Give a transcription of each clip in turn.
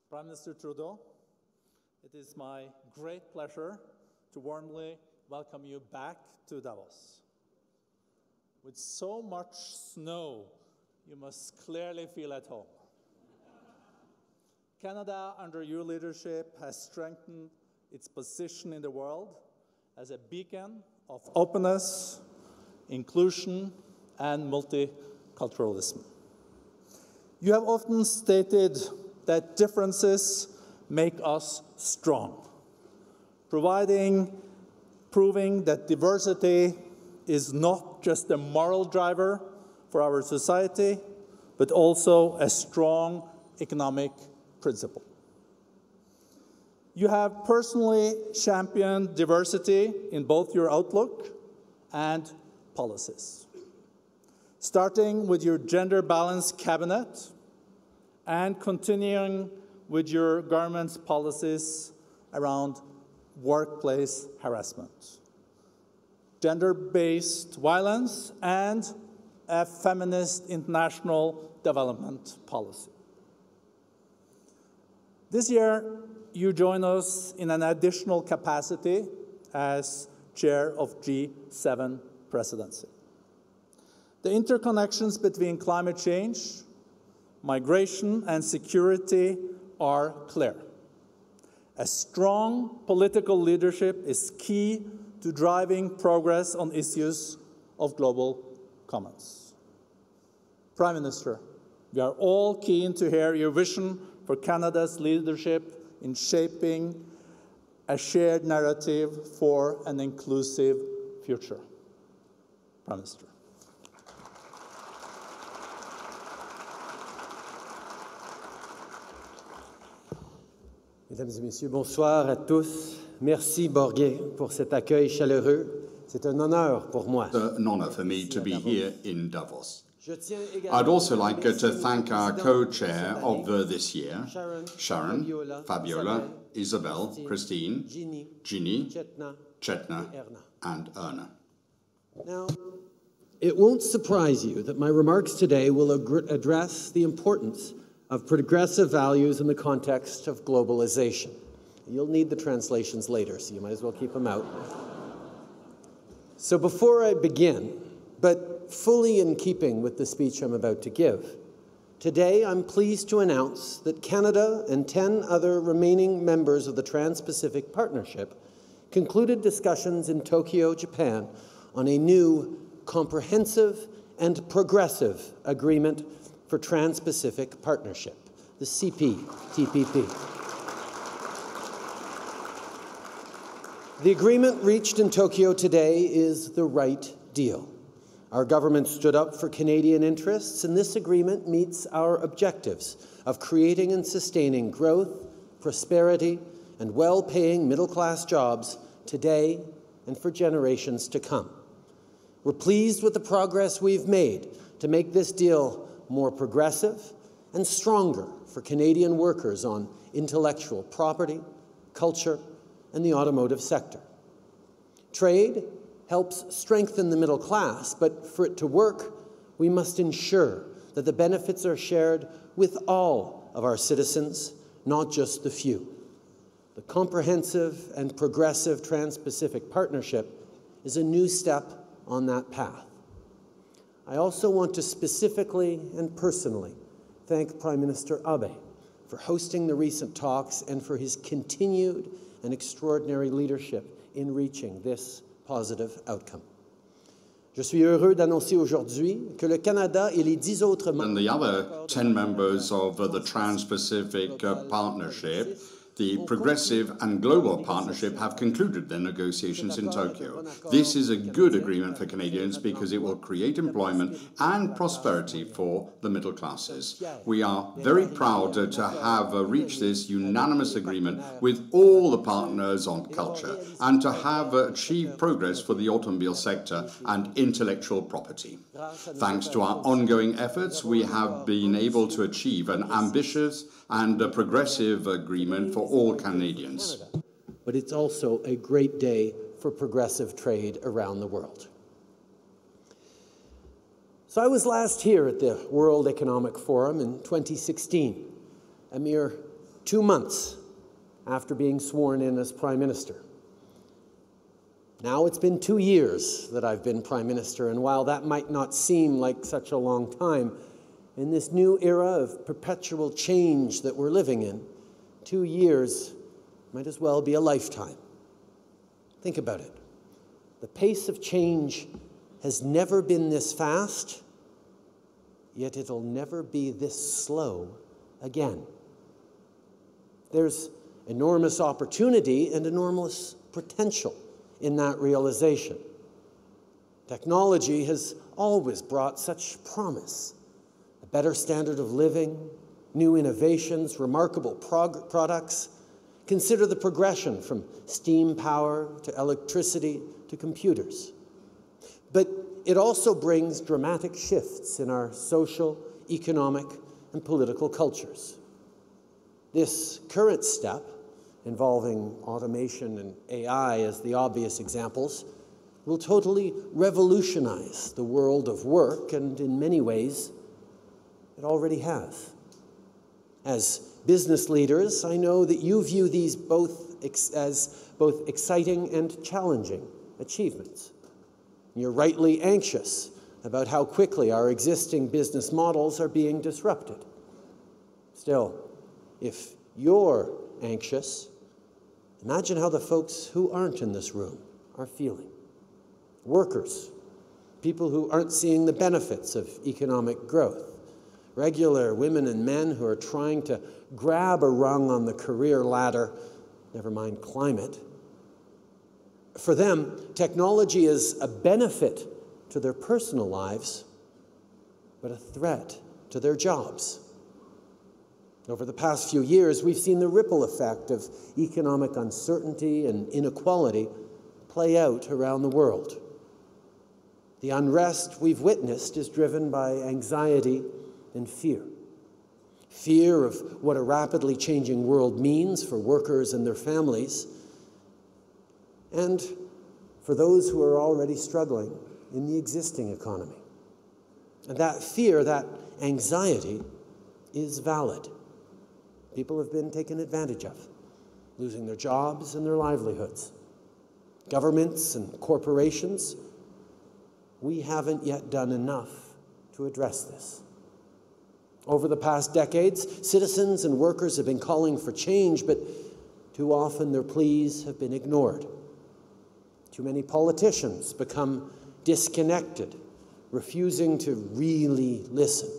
Prime Minister Trudeau, it is my great pleasure to warmly welcome you back to Davos. With so much snow, you must clearly feel at home. Canada, under your leadership, has strengthened its position in the world as a beacon of openness, inclusion, and multiculturalism. You have often stated that differences make us strong, proving that diversity is not just a moral driver for our society, but also a strong economic principle. You have personally championed diversity in both your outlook and policies, starting with your gender-balanced cabinet and continuing with your government's policies around workplace harassment, gender-based violence, and a feminist international development policy. This year, you join us in an additional capacity as chair of G7 presidency. The interconnections between climate change, migration, and security are clear. A strong political leadership is key to driving progress on issues of global commons. Prime Minister, we are all keen to hear your vision for Canada's leadership in shaping a shared narrative for an inclusive future. Prime Minister. Mesdames et messieurs, bonsoir à tous. Merci Borgé pour cet accueil chaleureux. C'est un honneur pour moi. It's an honor for me to be here in Davos. I'd also like to thank our co-chair of this year, Sharon, Fabiola, Isabel, Christine, Ginny, Chetna, and Erna. Now, it won't surprise you that my remarks today will address the importance of progressive values in the context of globalization. You'll need the translations later, so you might as well keep them out. So before I begin, but fully in keeping with the speech I'm about to give, today I'm pleased to announce that Canada and 10 other remaining members of the Trans-Pacific Partnership concluded discussions in Tokyo, Japan, on a new, comprehensive and progressive agreement for Trans-Pacific Partnership, the CPTPP. The agreement reached in Tokyo today is the right deal. Our government stood up for Canadian interests, and this agreement meets our objectives of creating and sustaining growth, prosperity, and well-paying middle-class jobs today and for generations to come. We're pleased with the progress we've made to make this deal more progressive and stronger for Canadian workers on intellectual property, culture, and the automotive sector. Trade helps strengthen the middle class, but for it to work, we must ensure that the benefits are shared with all of our citizens, not just the few. The comprehensive and progressive Trans-Pacific Partnership is a new step on that path. I also want to specifically and personally thank Prime Minister Abe for hosting the recent talks and for his continued and extraordinary leadership in reaching this positive outcome. Je suis heureux d'annoncer aujourd'hui que le Canada et les 10 autres membres and the other 10 members of the Trans-Pacific Partnership, the Progressive and Global Partnership, have concluded their negotiations in Tokyo. This is a good agreement for Canadians because it will create employment and prosperity for the middle classes. We are very proud to have reached this unanimous agreement with all the partners on culture and to have achieved progress for the automobile sector and intellectual property. Thanks to our ongoing efforts, we have been able to achieve an ambitious and a progressive agreement for all Canadians. But it's also a great day for progressive trade around the world. So I was last here at the World Economic Forum in 2016, a mere 2 months after being sworn in as Prime Minister. Now it's been 2 years that I've been Prime Minister, and while that might not seem like such a long time, in this new era of perpetual change that we're living in, 2 years might as well be a lifetime. Think about it. The pace of change has never been this fast, yet it'll never be this slow again. There's enormous opportunity and enormous potential in that realization. Technology has always brought such promise. A better standard of living, new innovations, remarkable products. Consider the progression from steam power to electricity to computers. But it also brings dramatic shifts in our social, economic, and political cultures. This current step, involving automation and AI as the obvious examples, will totally revolutionize the world of work, and in many ways, it already has. As business leaders, I know that you view these as both exciting and challenging achievements. You're rightly anxious about how quickly our existing business models are being disrupted. Still, if you're anxious, imagine how the folks who aren't in this room are feeling. Workers, people who aren't seeing the benefits of economic growth, regular women and men who are trying to grab a rung on the career ladder, never mind climate. For them, technology is a benefit to their personal lives, but a threat to their jobs. Over the past few years, we've seen the ripple effect of economic uncertainty and inequality play out around the world. The unrest we've witnessed is driven by anxiety and fear. Fear of what a rapidly changing world means for workers and their families, and for those who are already struggling in the existing economy. And that fear, that anxiety, is valid. People have been taken advantage of, losing their jobs and their livelihoods. Governments and corporations, we haven't yet done enough to address this. Over the past decades, citizens and workers have been calling for change, but too often their pleas have been ignored. Too many politicians become disconnected, refusing to really listen,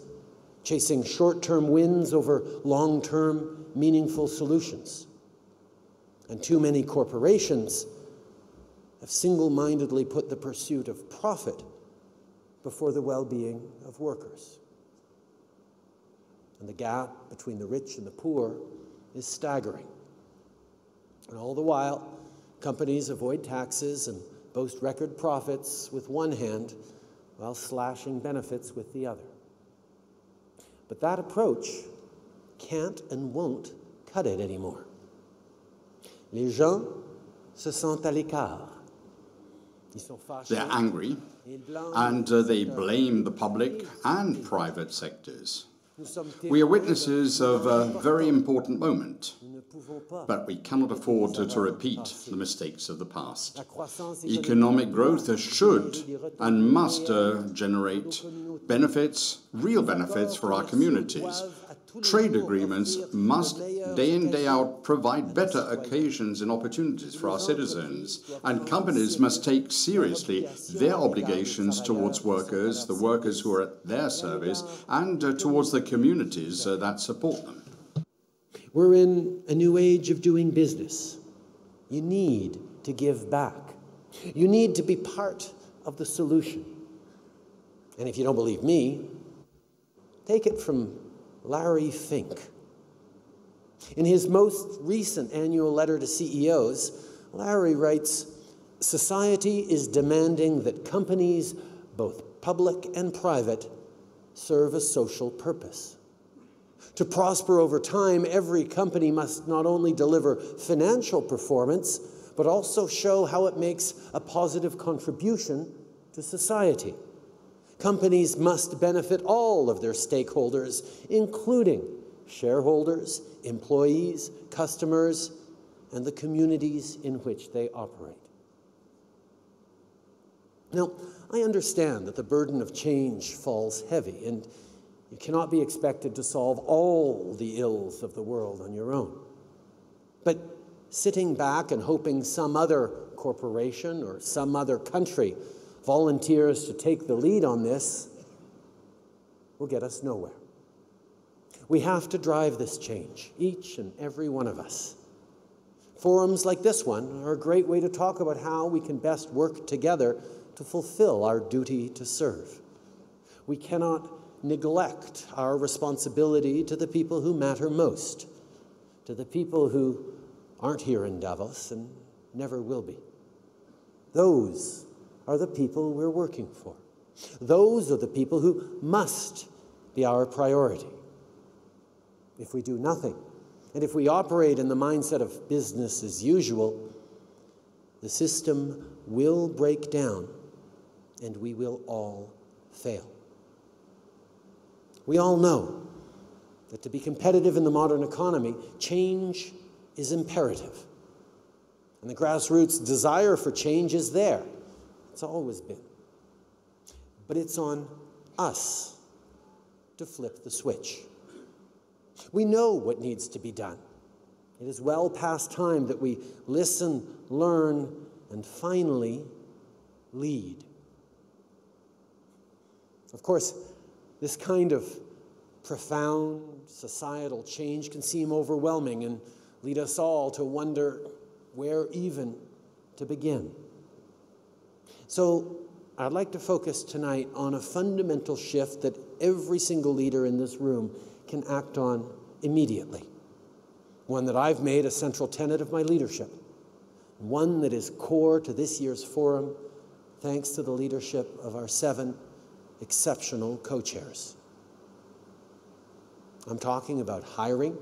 chasing short-term wins over long-term, meaningful solutions. And too many corporations have single-mindedly put the pursuit of profit before the well-being of workers. And the gap between the rich and the poor is staggering. And all the while, companies avoid taxes and boast record profits with one hand while slashing benefits with the other. But that approach can't and won't cut it anymore. Les gens se sentent à l'écart. They're angry, and they blame the public and private sectors. We are witnesses of a very important moment, but we cannot afford to repeat the mistakes of the past. Economic growth should and must generate benefits, real benefits for our communities. Trade agreements must, day in, day out, provide better occasions and opportunities for our citizens, and companies must take seriously their obligations towards workers, the workers who are at their service, and towards the communities that support them. We're in a new age of doing business. You need to give back. You need to be part of the solution. And if you don't believe me, take it from Larry Fink. In his most recent annual letter to CEOs, Larry writes, "Society is demanding that companies, both public and private, serve a social purpose. To prosper over time, every company must not only deliver financial performance, but also show how it makes a positive contribution to society. Companies must benefit all of their stakeholders, including shareholders, employees, customers, and the communities in which they operate. Now, I understand that the burden of change falls heavy, and you cannot be expected to solve all the ills of the world on your own. But sitting back and hoping some other corporation or some other country volunteers to take the lead on this will get us nowhere. We have to drive this change, each and every one of us. Forums like this one are a great way to talk about how we can best work together to fulfill our duty to serve. We cannot neglect our responsibility to the people who matter most, to the people who aren't here in Davos and never will be. Those are the people we're working for. Those are the people who must be our priority. If we do nothing, and if we operate in the mindset of business as usual, the system will break down and we will all fail. We all know that to be competitive in the modern economy, change is imperative. And the grassroots desire for change is there. It's always been. But it's on us to flip the switch. We know what needs to be done. It is well past time that we listen, learn, and finally lead. Of course, this kind of profound societal change can seem overwhelming and lead us all to wonder where even to begin. So I'd like to focus tonight on a fundamental shift that every single leader in this room can act on immediately. One that I've made a central tenet of my leadership. One that is core to this year's forum, thanks to the leadership of our 7 exceptional co-chairs. I'm talking about hiring,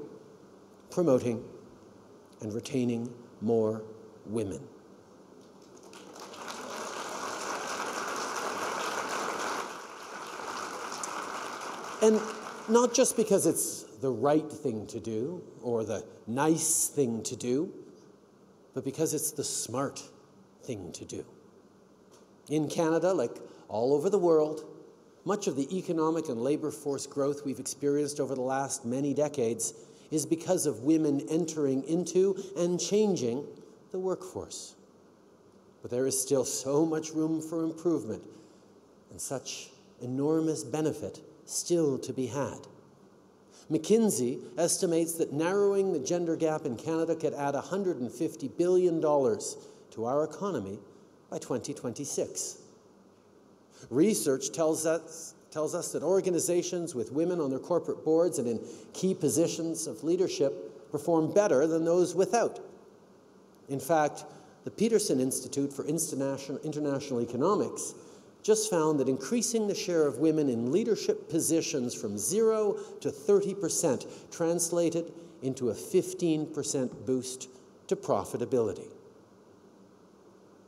promoting, and retaining more women. And not just because it's the right thing to do or the nice thing to do, but because it's the smart thing to do. In Canada, like all over the world, much of the economic and labor force growth we've experienced over the last many decades is because of women entering into and changing the workforce. But there is still so much room for improvement and such enormous benefit still to be had. McKinsey estimates that narrowing the gender gap in Canada could add $150 billion to our economy by 2026. Research tells us that organizations with women on their corporate boards and in key positions of leadership perform better than those without. In fact, the Peterson Institute for International Economics just found that increasing the share of women in leadership positions from 0 to 30% translated into a 15% boost to profitability.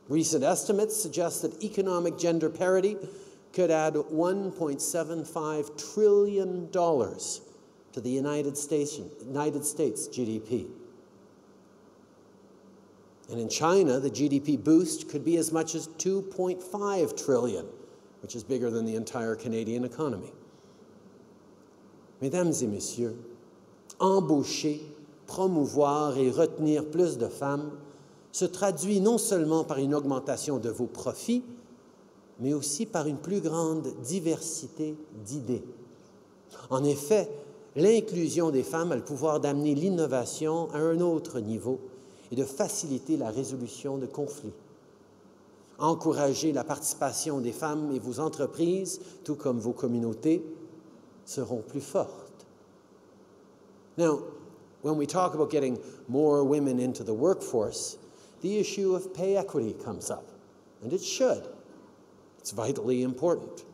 Recent estimates suggest that economic gender parity could add $1.75 trillion to the United States GDP. And in China, the GDP boost could be as much as $2.5 trillion, which is bigger than the entire Canadian economy. Mesdames et messieurs, embaucher, promouvoir et retenir plus de femmes se traduit non seulement par une augmentation de vos profits, mais aussi par une plus grande diversité d'idées. En effet, l'inclusion des femmes a le pouvoir d'amener l'innovation à un autre niveau et de faciliter la résolution de conflits. Encourager la participation des femmes et vos entreprises, tout comme vos communautés, seront plus fortes. Now, when we talk about getting more women into the workforce, the issue of pay equity comes up, and it should. It's vitally important.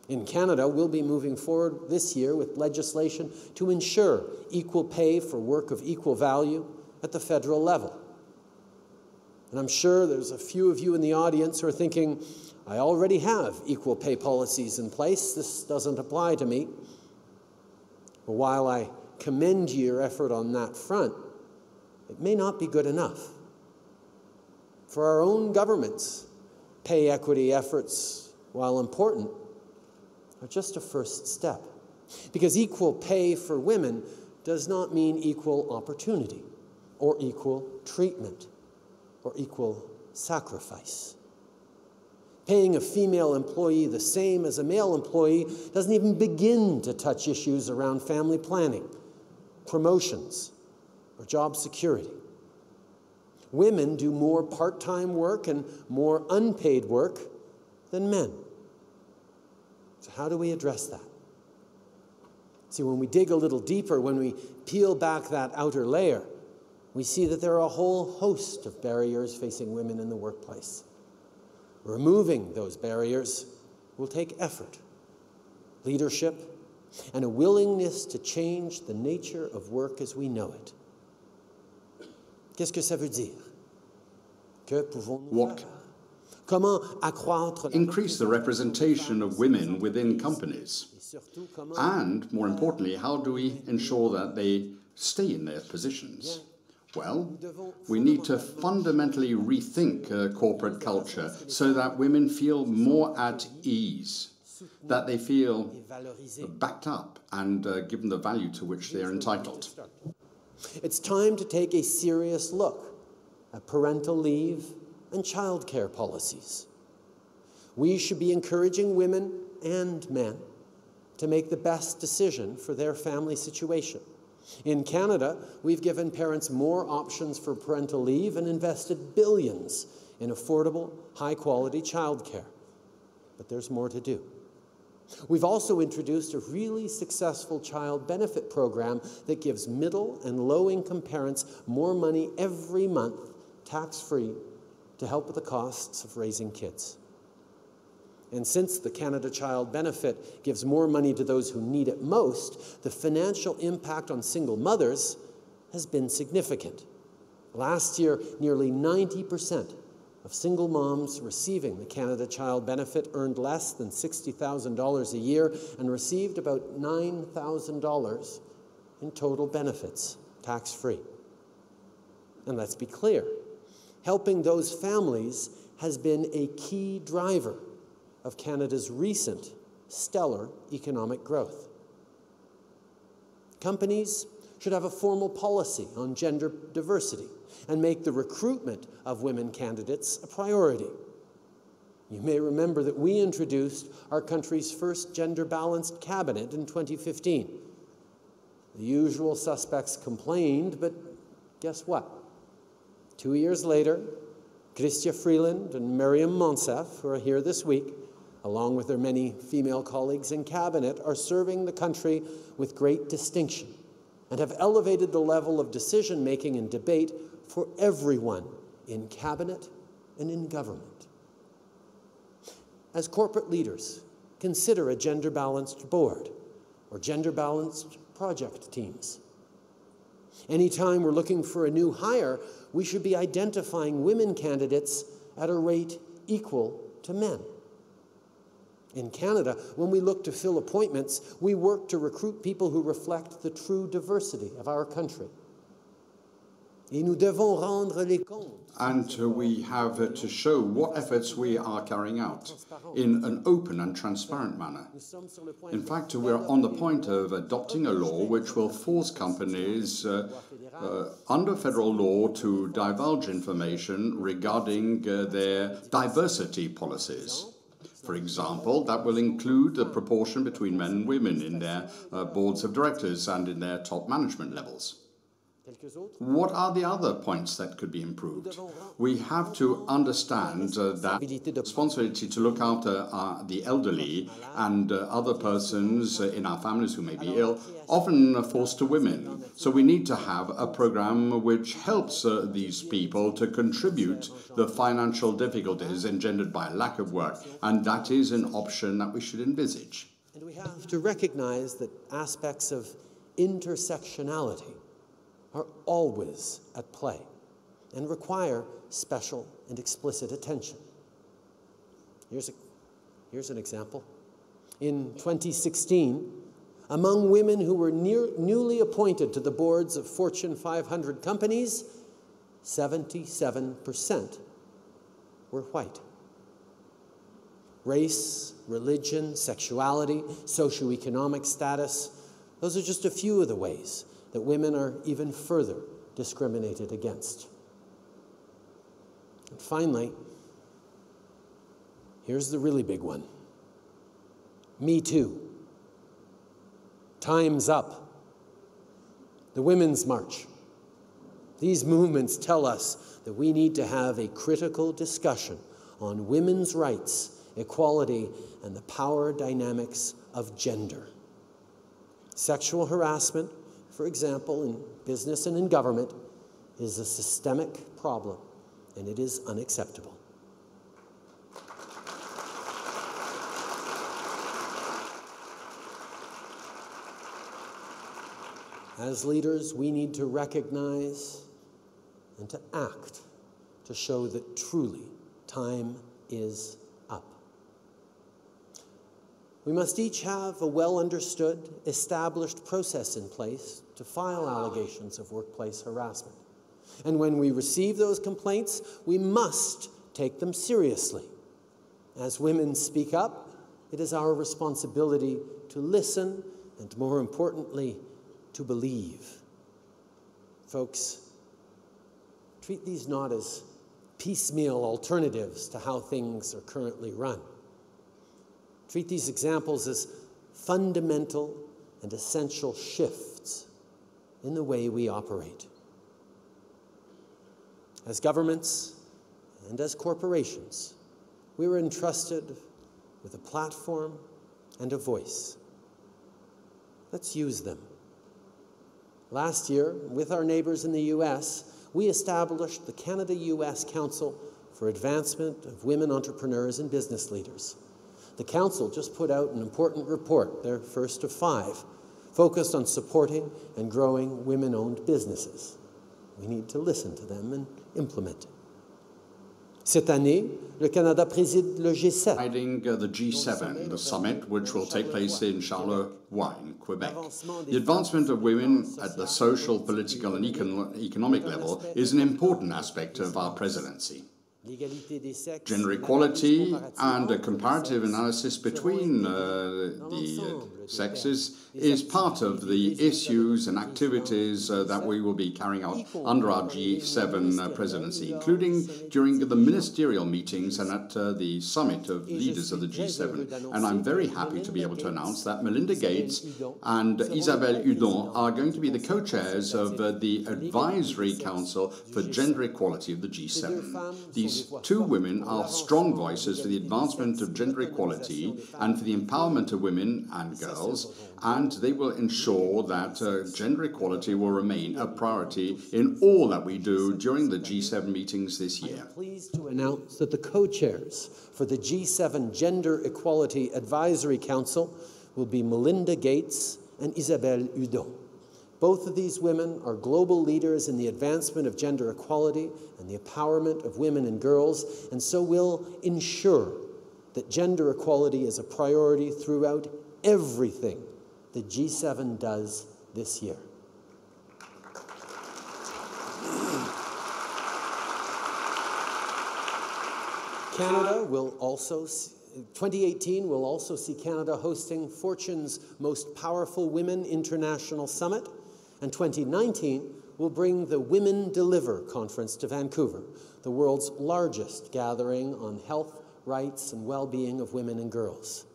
In Canada, we'll be moving forward this year with legislation to ensure equal pay for work of equal value at the federal level. And I'm sure there's a few of you in the audience who are thinking, I already have equal pay policies in place. This doesn't apply to me. But while I commend your effort on that front, it may not be good enough. For our own governments, pay equity efforts, while important, are just a first step. Because equal pay for women does not mean equal opportunity, or equal treatment, or equal sacrifice. Paying a female employee the same as a male employee doesn't even begin to touch issues around family planning, promotions, or job security. Women do more part-time work and more unpaid work than men. So how do we address that? See, when we dig a little deeper, when we peel back that outer layer, we see that there are a whole host of barriers facing women in the workplace. Removing those barriers will take effort, leadership, and a willingness to change the nature of work as we know it. Qu'est-ce que ça veut dire? Que pouvons-nous faire? Comment accroître increase the representation of women within companies? And, more importantly, how do we ensure that they stay in their positions? Well, we need to fundamentally rethink corporate culture so that women feel more at ease, that they feel backed up and given the value to which they are entitled. It's time to take a serious look at parental leave and childcare policies. We should be encouraging women and men to make the best decision for their family situation. In Canada, we've given parents more options for parental leave and invested billions in affordable, high-quality childcare. But there's more to do. We've also introduced a really successful child benefit program that gives middle and low-income parents more money every month, tax-free, to help with the costs of raising kids. And since the Canada Child Benefit gives more money to those who need it most, the financial impact on single mothers has been significant. Last year, nearly 90% of single moms receiving the Canada Child Benefit earned less than $60,000 a year and received about $9,000 in total benefits, tax-free. And let's be clear, helping those families has been a key driver of Canada's recent stellar economic growth. Companies should have a formal policy on gender diversity and make the recruitment of women candidates a priority. You may remember that we introduced our country's first gender-balanced cabinet in 2015. The usual suspects complained, but guess what? 2 years later, Chrystia Freeland and Miriam Monsef, who are here this week, along with their many female colleagues in cabinet, are serving the country with great distinction and have elevated the level of decision-making and debate for everyone in cabinet and in government. As corporate leaders, consider a gender-balanced board or gender-balanced project teams. Anytime we're looking for a new hire, we should be identifying women candidates at a rate equal to men. In Canada, when we look to fill appointments, we work to recruit people who reflect the true diversity of our country. Et nous devons rendre les comptes. And we have to show what efforts we are carrying out in an open and transparent manner. In fact, we are on the point of adopting a law which will force companies under federal law to divulge information regarding their diversity policies. For example, that will include the proportion between men and women in their boards of directors and in their top management levels. What are the other points that could be improved? We have to understand that responsibility to look after the elderly and other persons in our families who may be ill often falls to women. So we need to have a program which helps these people to contribute the financial difficulties engendered by lack of work, and that is an option that we should envisage. And we have to recognize that aspects of intersectionality are always at play and require special and explicit attention. Here's an example. In 2016, Among women who were newly appointed to the boards of Fortune 500 companies, 77% were white. Race, religion, sexuality, socioeconomic status, those are just a few of the ways that women are even further discriminated against. And finally, here's the really big one. Me Too. Time's Up. The Women's March. These movements tell us that we need to have a critical discussion on women's rights, equality, and the power dynamics of gender. Sexual harassment, for example, in business and in government, is a systemic problem, and it is unacceptable. As leaders, we need to recognize and to act to show that truly time is up. We must each have a well-understood, established process in place to file allegations of workplace harassment. And when we receive those complaints, we must take them seriously. As women speak up, it is our responsibility to listen and, more importantly, to believe. Folks, treat these not as piecemeal alternatives to how things are currently run. Treat these examples as fundamental and essential shifts in the way we operate. As governments and as corporations, we were entrusted with a platform and a voice. Let's use them. Last year, with our neighbors in the U.S., we established the Canada-U.S. Council for Advancement of Women Entrepreneurs and Business Leaders. The Council just put out an important report, their first of 5, focused on supporting and growing women-owned businesses. We need to listen to them and implement it. Cette année, le Canada préside le G7. Guiding the G7, the summit, which will take place in Charleroi, in Quebec. The advancement of women at the social, political, and economic level is an important aspect of our presidency. Gender equality and a comparative analysis between the sexes is part of the issues and activities that we will be carrying out under our G7 presidency, including during the ministerial meetings and at the summit of leaders of the G7. And I'm very happy to be able to announce that Melinda Gates and Isabelle Hudon are going to be the co-chairs of the Advisory Council for Gender Equality of the G7. These two women are strong voices for the advancement of gender equality and for the empowerment of women and girls, and they will ensure that gender equality will remain a priority in all that we do during the G7 meetings this year. I'm pleased to announce that the co-chairs for the G7 Gender Equality Advisory Council will be Melinda Gates and Isabelle Hudon. Both of these women are global leaders in the advancement of gender equality and the empowerment of women and girls, and so will ensure that gender equality is a priority throughout everything the G7 does this year. Canada will also 2018 will also see Canada hosting Fortune's Most Powerful Women International Summit, and 2019 will bring the Women Deliver Conference to Vancouver, the world's largest gathering on health, rights, and well-being of women and girls.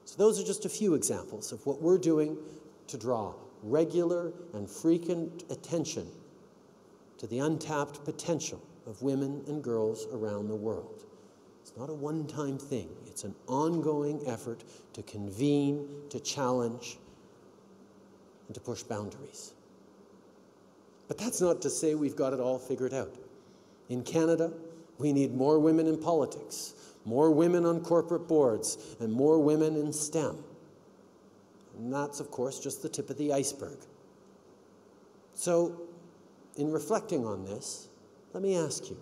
So those are just a few examples of what we're doing to draw regular and frequent attention to the untapped potential of women and girls around the world. It's not a one-time thing. It's an ongoing effort to convene, to challenge, and to push boundaries. But that's not to say we've got it all figured out. In Canada, we need more women in politics, more women on corporate boards, and more women in STEM. And that's, of course, just the tip of the iceberg. So, in reflecting on this, let me ask you,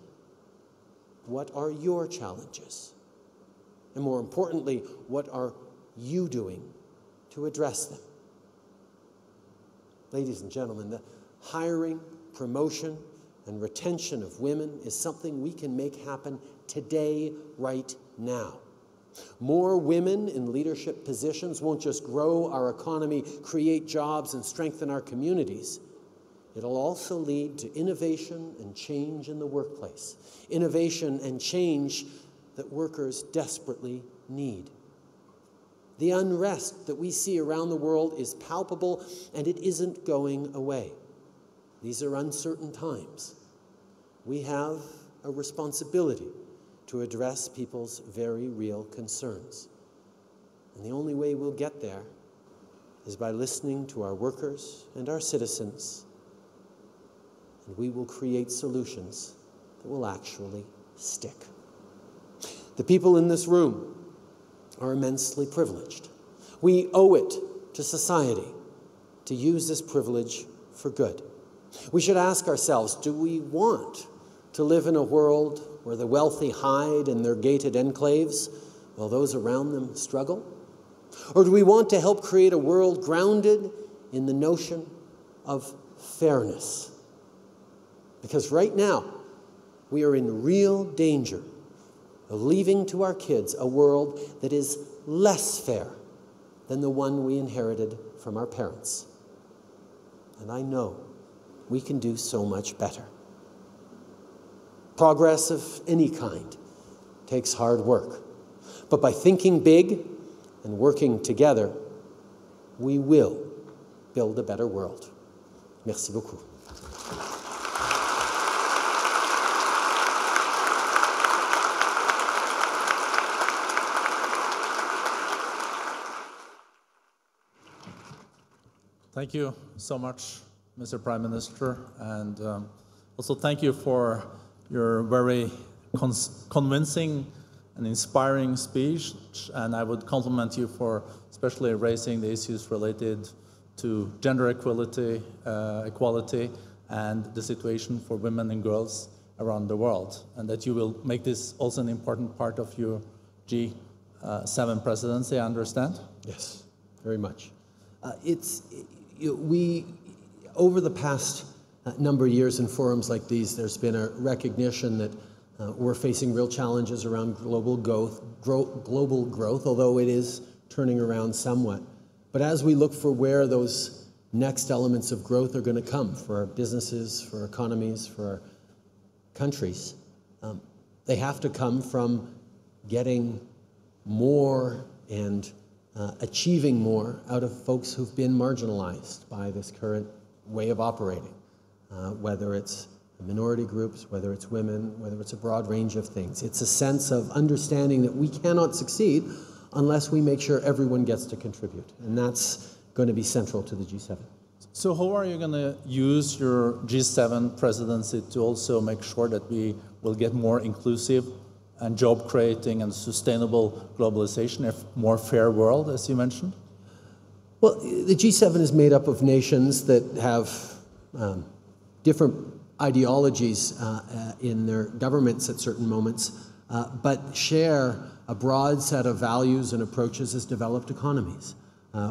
what are your challenges? And more importantly, what are you doing to to address them. Ladies and gentlemen, the hiring, promotion, and retention of women is something we can make happen today, right now. More women in leadership positions won't just grow our economy, create jobs, and strengthen our communities. It'll also lead to innovation and change in the workplace. Innovation and change that workers desperately need. The unrest that we see around the world is palpable, and it isn't going away. These are uncertain times. We have a responsibility to address people's very real concerns. And the only way we'll get there is by listening to our workers and our citizens, and we will create solutions that will actually stick. The people in this room are immensely privileged. We owe it to society to use this privilege for good. We should ask ourselves, do we want to live in a world where the wealthy hide in their gated enclaves while those around them struggle? Or do we want to help create a world grounded in the notion of fairness? Because right now, we are in real danger of leaving to our kids a world that is less fair than the one we inherited from our parents. And I know we can do so much better. Progress of any kind takes hard work. But by thinking big and working together, we will build a better world. Merci beaucoup. Thank you so much, Mr. Prime Minister, and also thank you for your very convincing and inspiring speech, and I would compliment you for especially raising the issues related to gender equality, and the situation for women and girls around the world, and that you will make this also an important part of your G7 presidency, I understand? Yes, very much. Over the past number of years in forums like these, there's been a recognition that we're facing real challenges around global growth, although it is turning around somewhat. But as we look for where those next elements of growth are going to come for our businesses, for our economies, for our countries, they have to come from getting more and achieving more out of folks who've been marginalized by this current way of operating, whether it's minority groups, whether it's women, whether it's a broad range of things. It's a sense of understanding that we cannot succeed unless we make sure everyone gets to contribute, and that's going to be central to the G7. So how are you going to use your G7 presidency to also make sure that we will get more inclusive and job creating and sustainable globalization, a more fair world, as you mentioned? Well, the G7 is made up of nations that have different ideologies in their governments at certain moments, but share a broad set of values and approaches as developed economies.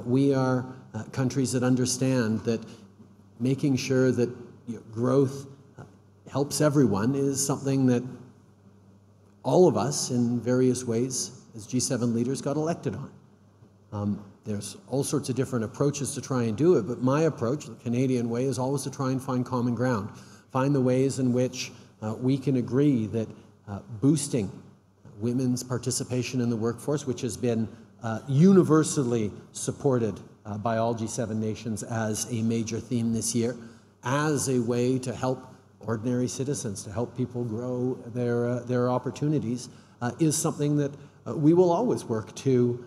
We are countries that understand that making sure that growth helps everyone is something that all of us, in various ways, as G7 leaders, got elected on. There's all sorts of different approaches to try and do it, but my approach, the Canadian way, is always to try and find common ground, find the ways in which we can agree that boosting women's participation in the workforce, which has been universally supported by all G7 nations as a major theme this year, as a way to help ordinary citizens, to help people grow their opportunities, is something that we will always work to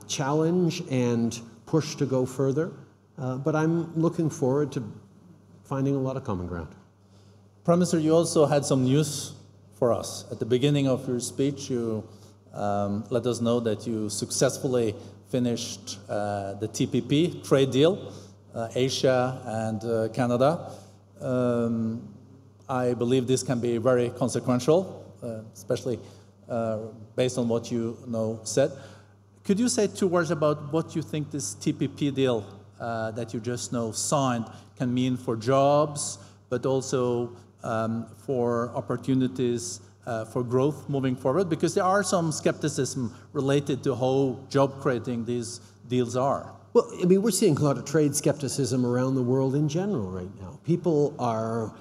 challenge and push to go further. But I'm looking forward to finding a lot of common ground. Prime Minister, you also had some news for us. At the beginning of your speech, you let us know that you successfully finished the TPP trade deal, Asia and Canada. I believe this can be very consequential, especially based on what you said. Could you say 2 words about what you think this TPP deal that you just now signed can mean for jobs, but also for opportunities for growth moving forward? Because there are some skepticism related to how job-creating these deals are. Well, I mean, we're seeing a lot of trade skepticism around the world in general right now. People are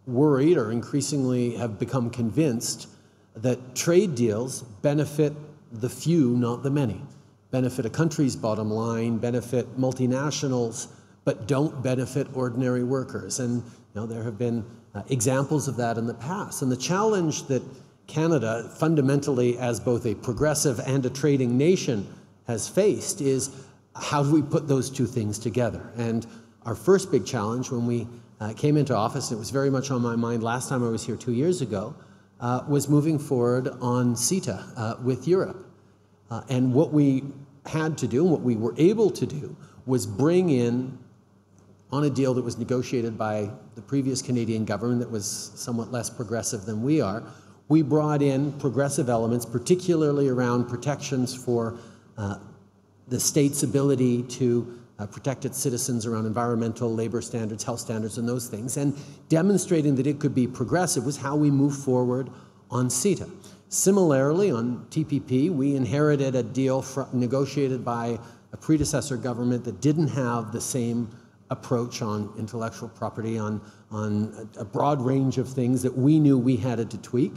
worried or increasingly have become convinced that trade deals benefit the few, not the many. Benefit a country's bottom line, benefit multinationals, but don't benefit ordinary workers. And there have been examples of that in the past. And the challenge that Canada, fundamentally as both a progressive and a trading nation, has faced is how do we put those two things together? And our first big challenge when we came into office, it was very much on my mind last time I was here 2 years ago, was moving forward on CETA with Europe. And what we had to do, and what we were able to do, was bring in, on a deal that was negotiated by the previous Canadian government that was somewhat less progressive than we are, we brought in progressive elements, particularly around protections for the state's ability to protect its citizens around environmental, labor standards, health standards, and those things. And demonstrating that it could be progressive was how we moved forward on CETA. Similarly, on TPP, we inherited a deal negotiated by a predecessor government that didn't have the same approach on intellectual property, on a broad range of things that we knew we had to tweak.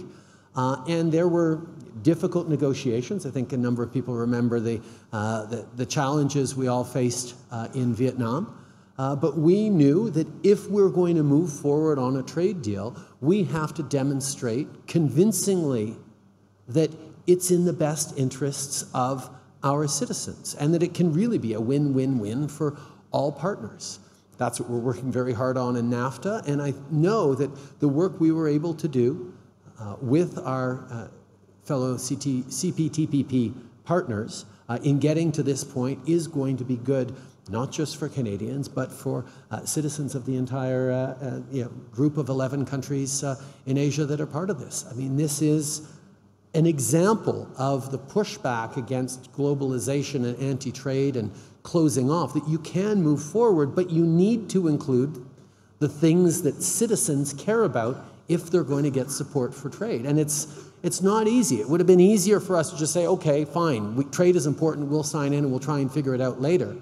And there were difficult negotiations. I think a number of people remember the challenges we all faced in Vietnam. But we knew that if we're going to move forward on a trade deal, we have to demonstrate convincingly that it's in the best interests of our citizens and that it can really be a win-win-win for all partners. That's what we're working very hard on in NAFTA, and I know that the work we were able to do with our fellow CPTPP partners in getting to this point is going to be good, not just for Canadians, but for citizens of the entire group of 11 countries in Asia that are part of this. I mean, this is an example of the pushback against globalization and anti-trade and closing off, that you can move forward, but you need to include the things that citizens care about if they're going to get support for trade. And it's not easy. It would have been easier for us to just say, okay, fine, trade is important, we'll sign in and we'll try and figure it out later.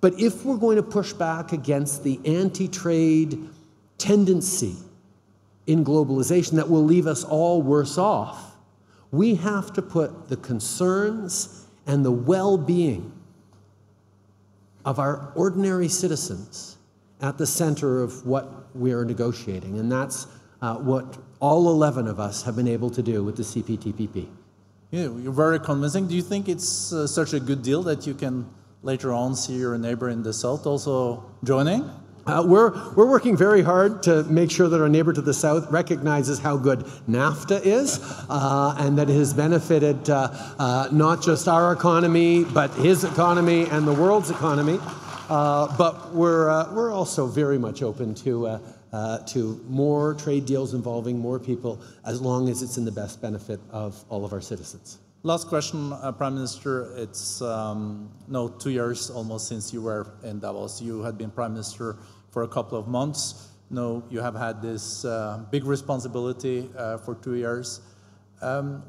But if we're going to push back against the anti-trade tendency in globalization that will leave us all worse off, we have to put the concerns and the well-being of our ordinary citizens at the center of what we are negotiating. And that's what all 11 of us have been able to do with the CPTPP. Yeah, you're very convincing. Do you think it's such a good deal that you can later on see your neighbor in the south also joining? We're working very hard to make sure that our neighbor to the south recognizes how good NAFTA is and that it has benefited not just our economy, but his economy and the world's economy. But we're also very much open to more trade deals involving more people, as long as it's in the best benefit of all of our citizens. Last question, Prime Minister. It's now 2 years almost since you were in Davos. You had been Prime Minister for a couple of months. Now you have had this big responsibility for 2 years.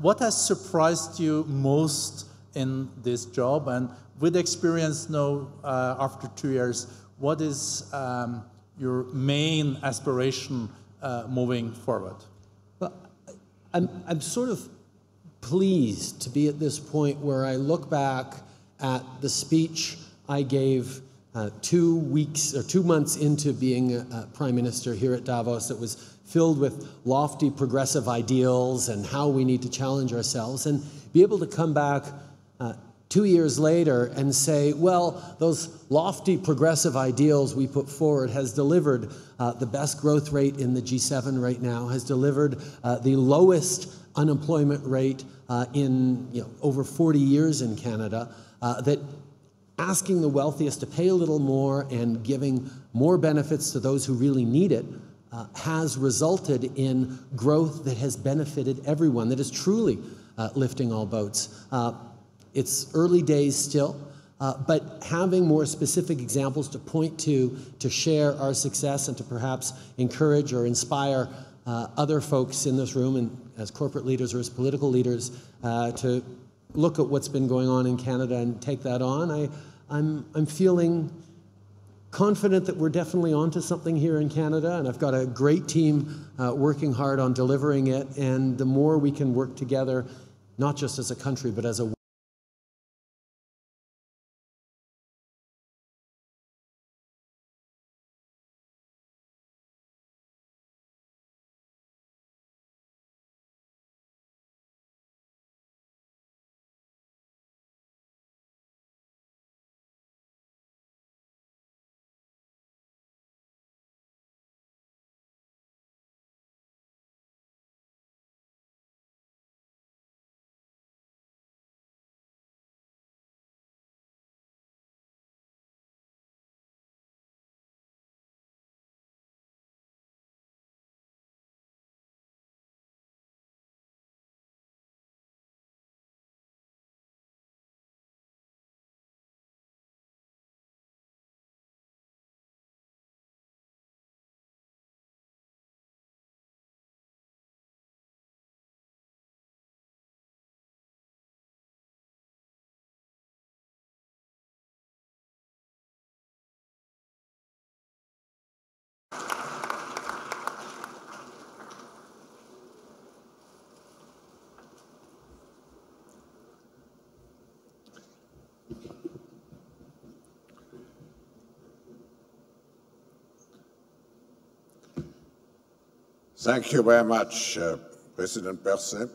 What has surprised you most in this job? And with experience now after 2 years, what is your main aspiration moving forward? Well, I'm sort of pleased to be at this point where I look back at the speech I gave 2 months into being a Prime Minister here at Davos that was filled with lofty progressive ideals and how we need to challenge ourselves, and be able to come back 2 years later and say, well, those lofty progressive ideals we put forward has delivered the best growth rate in the G7 right now, has delivered the lowest unemployment rate in over 40 years in Canada, that asking the wealthiest to pay a little more and giving more benefits to those who really need it has resulted in growth that has benefited everyone, that is truly lifting all boats. It's early days still, but having more specific examples to point to share our success and to perhaps encourage or inspire other folks in this room and as corporate leaders or as political leaders to look at what's been going on in Canada and take that on. I'm feeling confident that we're definitely onto something here in Canada, and I've got a great team working hard on delivering it, and the more we can work together, not just as a country, but as a Thank you very much, President Berset,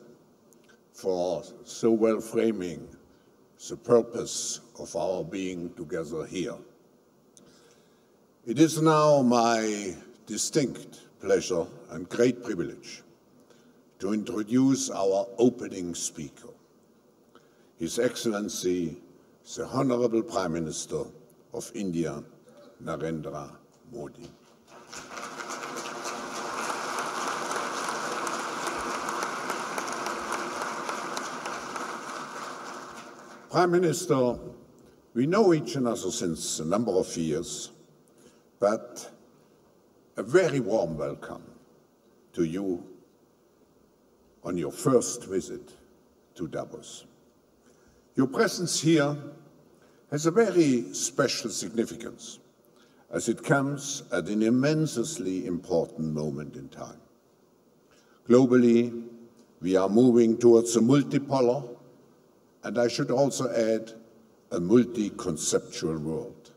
for so well framing the purpose of our being together here. It is now my distinct pleasure and great privilege to introduce our opening speaker, His Excellency, the Honorable Prime Minister of India, Narendra Modi. Prime Minister, we know each other since a number of years, but a very warm welcome to you on your first visit to Davos. Your presence here has a very special significance, as it comes at an immensely important moment in time. Globally, we are moving towards a multipolar, and I should also add, a multi-conceptual world,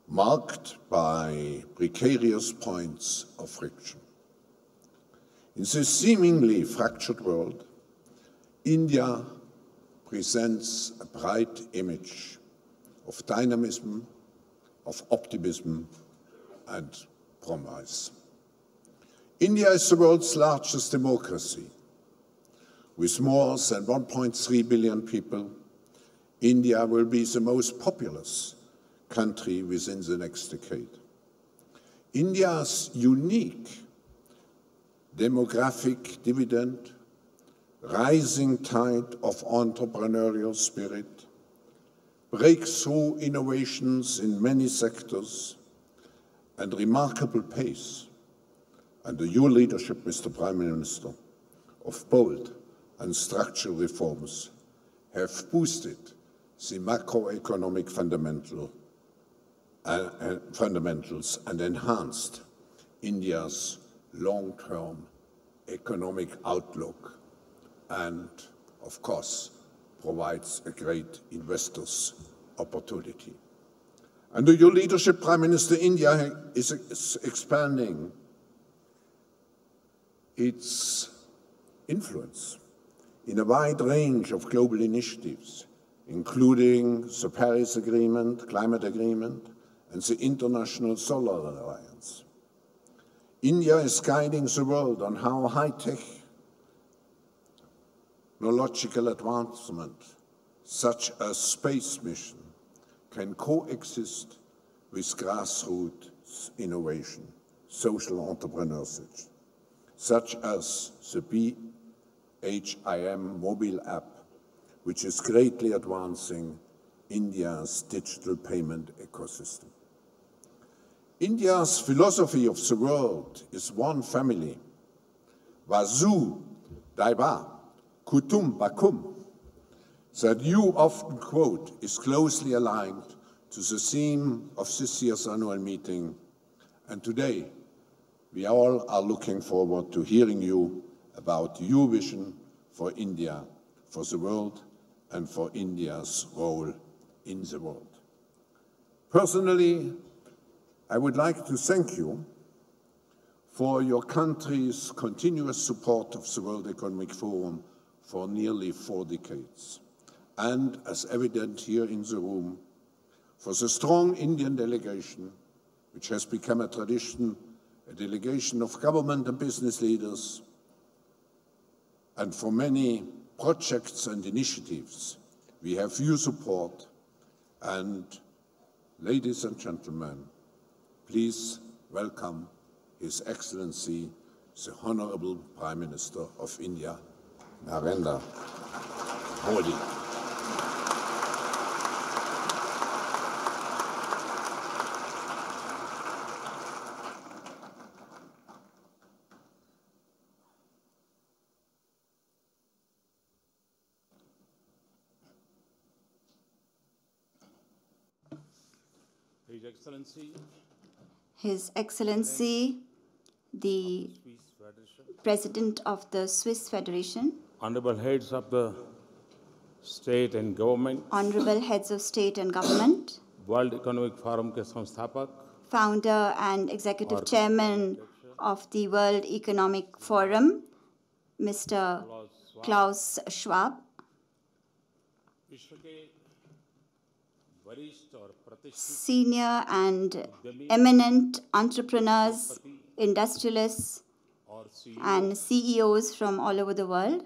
marked by precarious points of friction. In this seemingly fractured world, India presents a bright image of dynamism, of optimism, and promise. India is the world's largest democracy. With more than 1.3 billion people, India will be the most populous country within the next decade. India's unique demographic dividend, rising tide of entrepreneurial spirit, breakthrough innovations in many sectors, and remarkable pace under your leadership, Mr. Prime Minister, of bold and structural reforms have boosted the macroeconomic fundamentals and enhanced India's long-term economic outlook and, of course, provides a great investors' opportunity. Under your leadership, Prime Minister, India is expanding its influence in a wide range of global initiatives, including the Paris Agreement, Climate Agreement, and the International Solar Alliance. India is guiding the world on how high-tech technological advancement, such as space mission, can coexist with grassroots innovation, social entrepreneurship, such as the BHIM mobile app, which is greatly advancing India's digital payment ecosystem. India's philosophy of the world is one family. Vasu Daiva Kutum Bakum, that you often quote, is closely aligned to the theme of this year's annual meeting. And today, we all are looking forward to hearing you about your vision for India, for the world, and for India's role in the world. Personally, I would like to thank you for your country's continuous support of the World Economic Forum for nearly 4 decades, and as evident here in the room, for the strong Indian delegation, which has become a tradition, a delegation of government and business leaders, and for many projects and initiatives. We have your support, and ladies and gentlemen, please welcome His Excellency, the Honorable Prime Minister of India, Narendra Modi. His Excellency, the President of the Swiss Federation, Honorable Heads of the State and Government, Honorable Heads of State and Government, World Economic Forum के संस्थापक, Founder and Executive Chairman of the World Economic Forum, Mr. Klaus Schwab, senior and eminent entrepreneurs, industrialists, and CEOs from all over the world,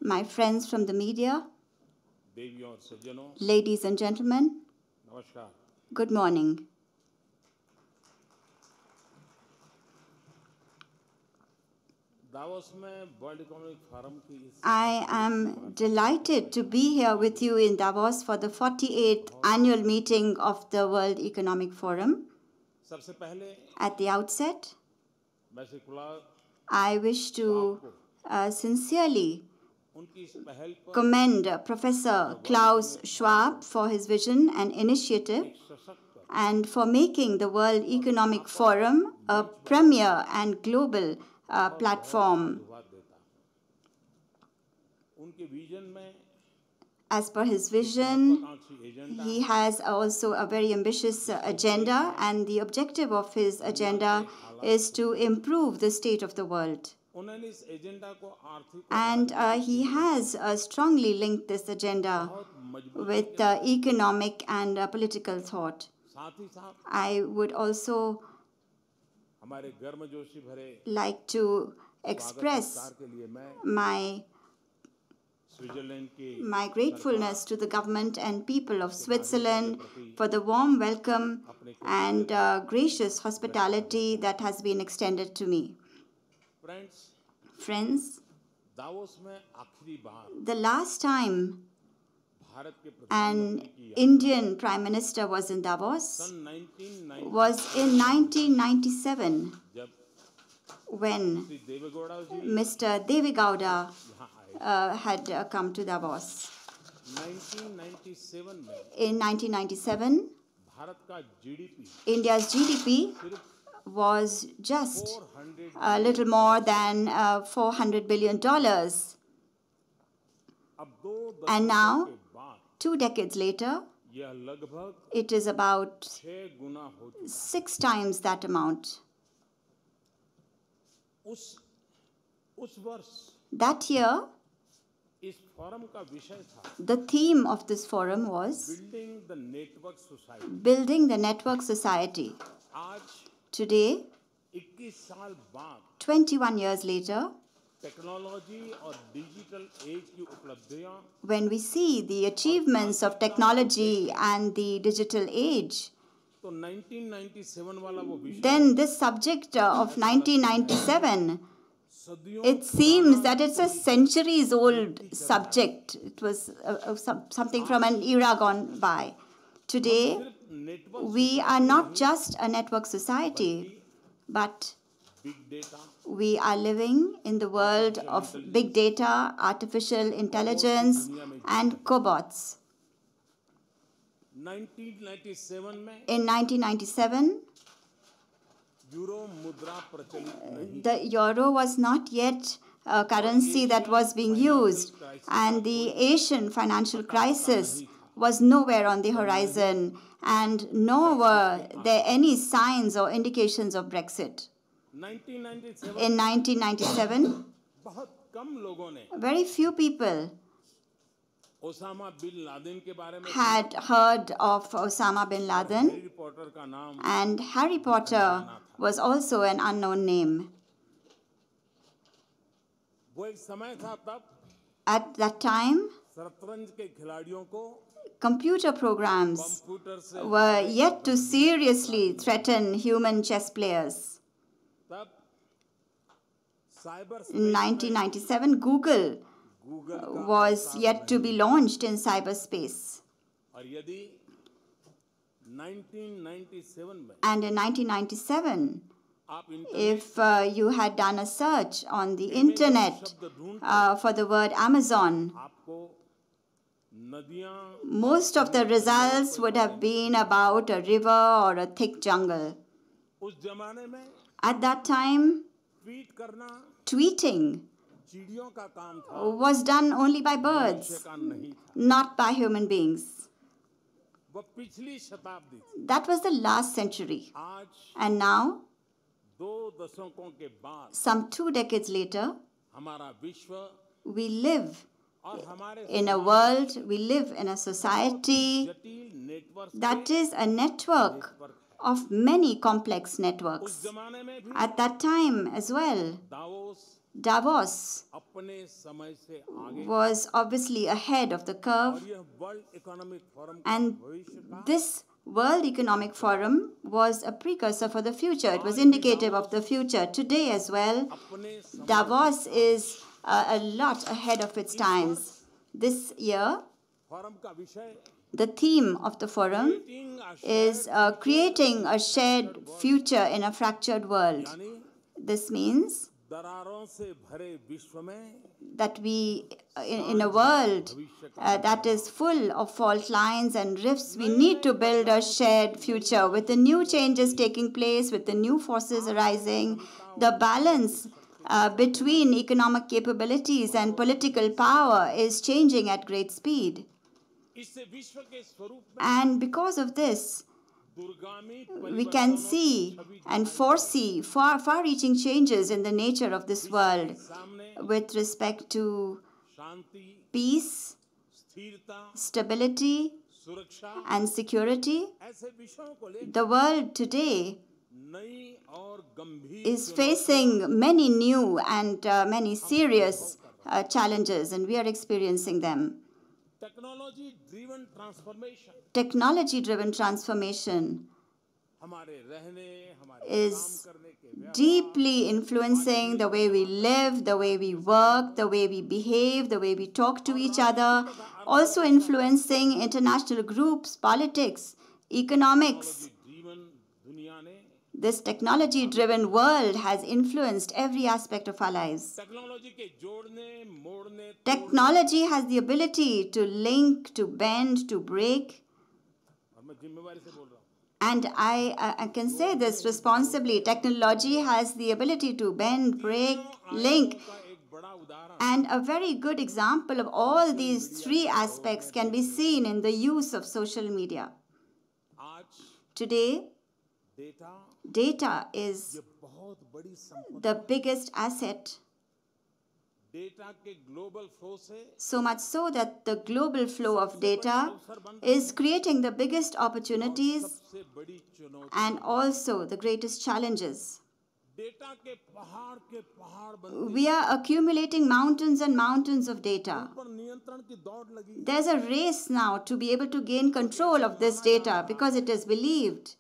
my friends from the media, ladies and gentlemen, good morning. I am delighted to be here with you in Davos for the 48th annual meeting of the World Economic Forum. At the outset, I wish to sincerely commend Professor Klaus Schwab for his vision and initiative and for making the World Economic Forum a premier and global platform. As per his vision, he has also a very ambitious agenda, and the objective of his agenda is to improve the state of the world. And he has strongly linked this agenda with economic and political thought. I would also like to express my gratefulness to the government and people of Switzerland for the warm welcome and gracious hospitality that has been extended to me. Friends, the last time an Indian Prime Minister was in Davos was in 1997, when Mr. Devegowda had come to Davos. In 1997, India's GDP was just a little more than $400 billion. And now, 2 decades later, it is about 6 times that amount. That year, the theme of this forum was Building the Network Society. Today, 21 years later, when we see the achievements of technology and the digital age, then this subject of 1997 it seems that it's a centuries-old subject. It was something from an era gone by. Today, we are not just a network society, but we are living in the world of big data, artificial intelligence, and cobots. In 1997, the euro was not yet a currency that was being used, and the Asian financial crisis was nowhere on the horizon, and nor were there any signs or indications of Brexit. In 1997, very few people had heard of Osama bin Laden, and Harry Potter was also an unknown name. At that time, computer programs were yet to seriously threaten human chess players. In 1997, Google was yet to be launched in cyberspace. And in 1997, if you had done a search on the internet for the word Amazon, most of the results would have been about a river or a thick jungle. At that time, tweeting was done only by birds, not by human beings. That was the last century. And now, some 2 decades later, we live in a world, we live in a society that is a network of many complex networks. At that time as well, Davos was obviously ahead of the curve, and this World Economic Forum was a precursor for the future. It was indicative of the future. Today as well, Davos is a lot ahead of its times. This year, the theme of the forum is creating a shared future in a fractured world. This means that we, in a world that is full of fault lines and rifts, we need to build a shared future with the new changes taking place, with the new forces arising. The balance between economic capabilities and political power is changing at great speed. And because of this, we can see and foresee far-reaching changes in the nature of this world with respect to peace, stability, and security. The world today is facing many new and many serious challenges, and we are experiencing them. Technology-driven transformation is deeply influencing the way we live, the way we work, the way we behave, the way we talk to each other, also influencing international groups, politics, economics. This technology-driven world has influenced every aspect of our lives. Technology has the ability to link, to bend, to break. And I can say this responsibly. Technology has the ability to bend, break, link. And a very good example of all these 3 aspects can be seen in the use of social media. Today, data is the biggest asset. So much so that the global flow of data is creating the biggest opportunities and also the greatest challenges. We are accumulating mountains and mountains of data. There's a race now to be able to gain control of this data because it is believed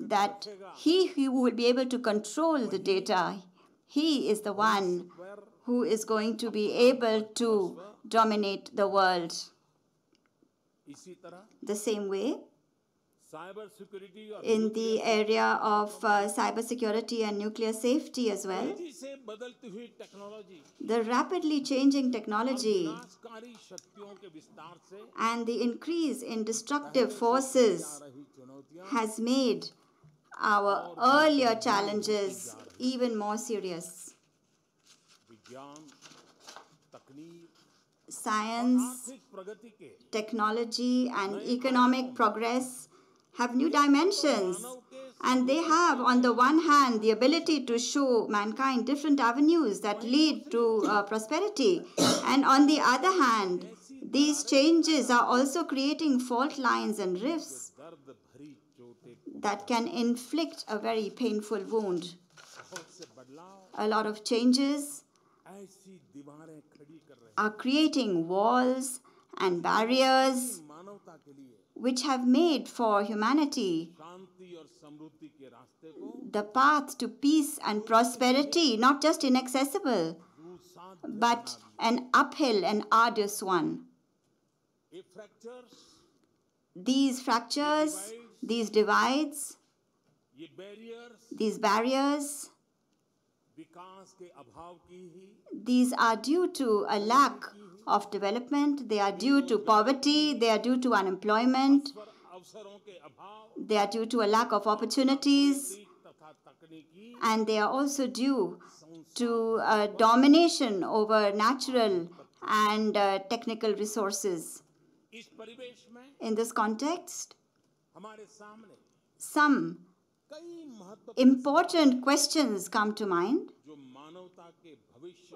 that he who will be able to control the data, he is the one who is going to be able to dominate the world. The same way, in the area of cybersecurity and nuclear safety as well, the rapidly changing technology and the increase in destructive forces has made our earlier challenges even more serious. Science, technology, and economic progress have new dimensions, and they have, on the one hand, the ability to show mankind different avenues that lead to prosperity, and on the other hand, these changes are also creating fault lines and rifts that can inflict a very painful wound. A lot of changes are creating walls and barriers which have made for humanity the path to peace and prosperity not just inaccessible, but an uphill and arduous one. These fractures, these divides, these barriers, these are due to a lack of development, they are due to poverty, they are due to unemployment, they are due to a lack of opportunities, and they are also due to domination over natural and technical resources. In this context, some important questions come to mind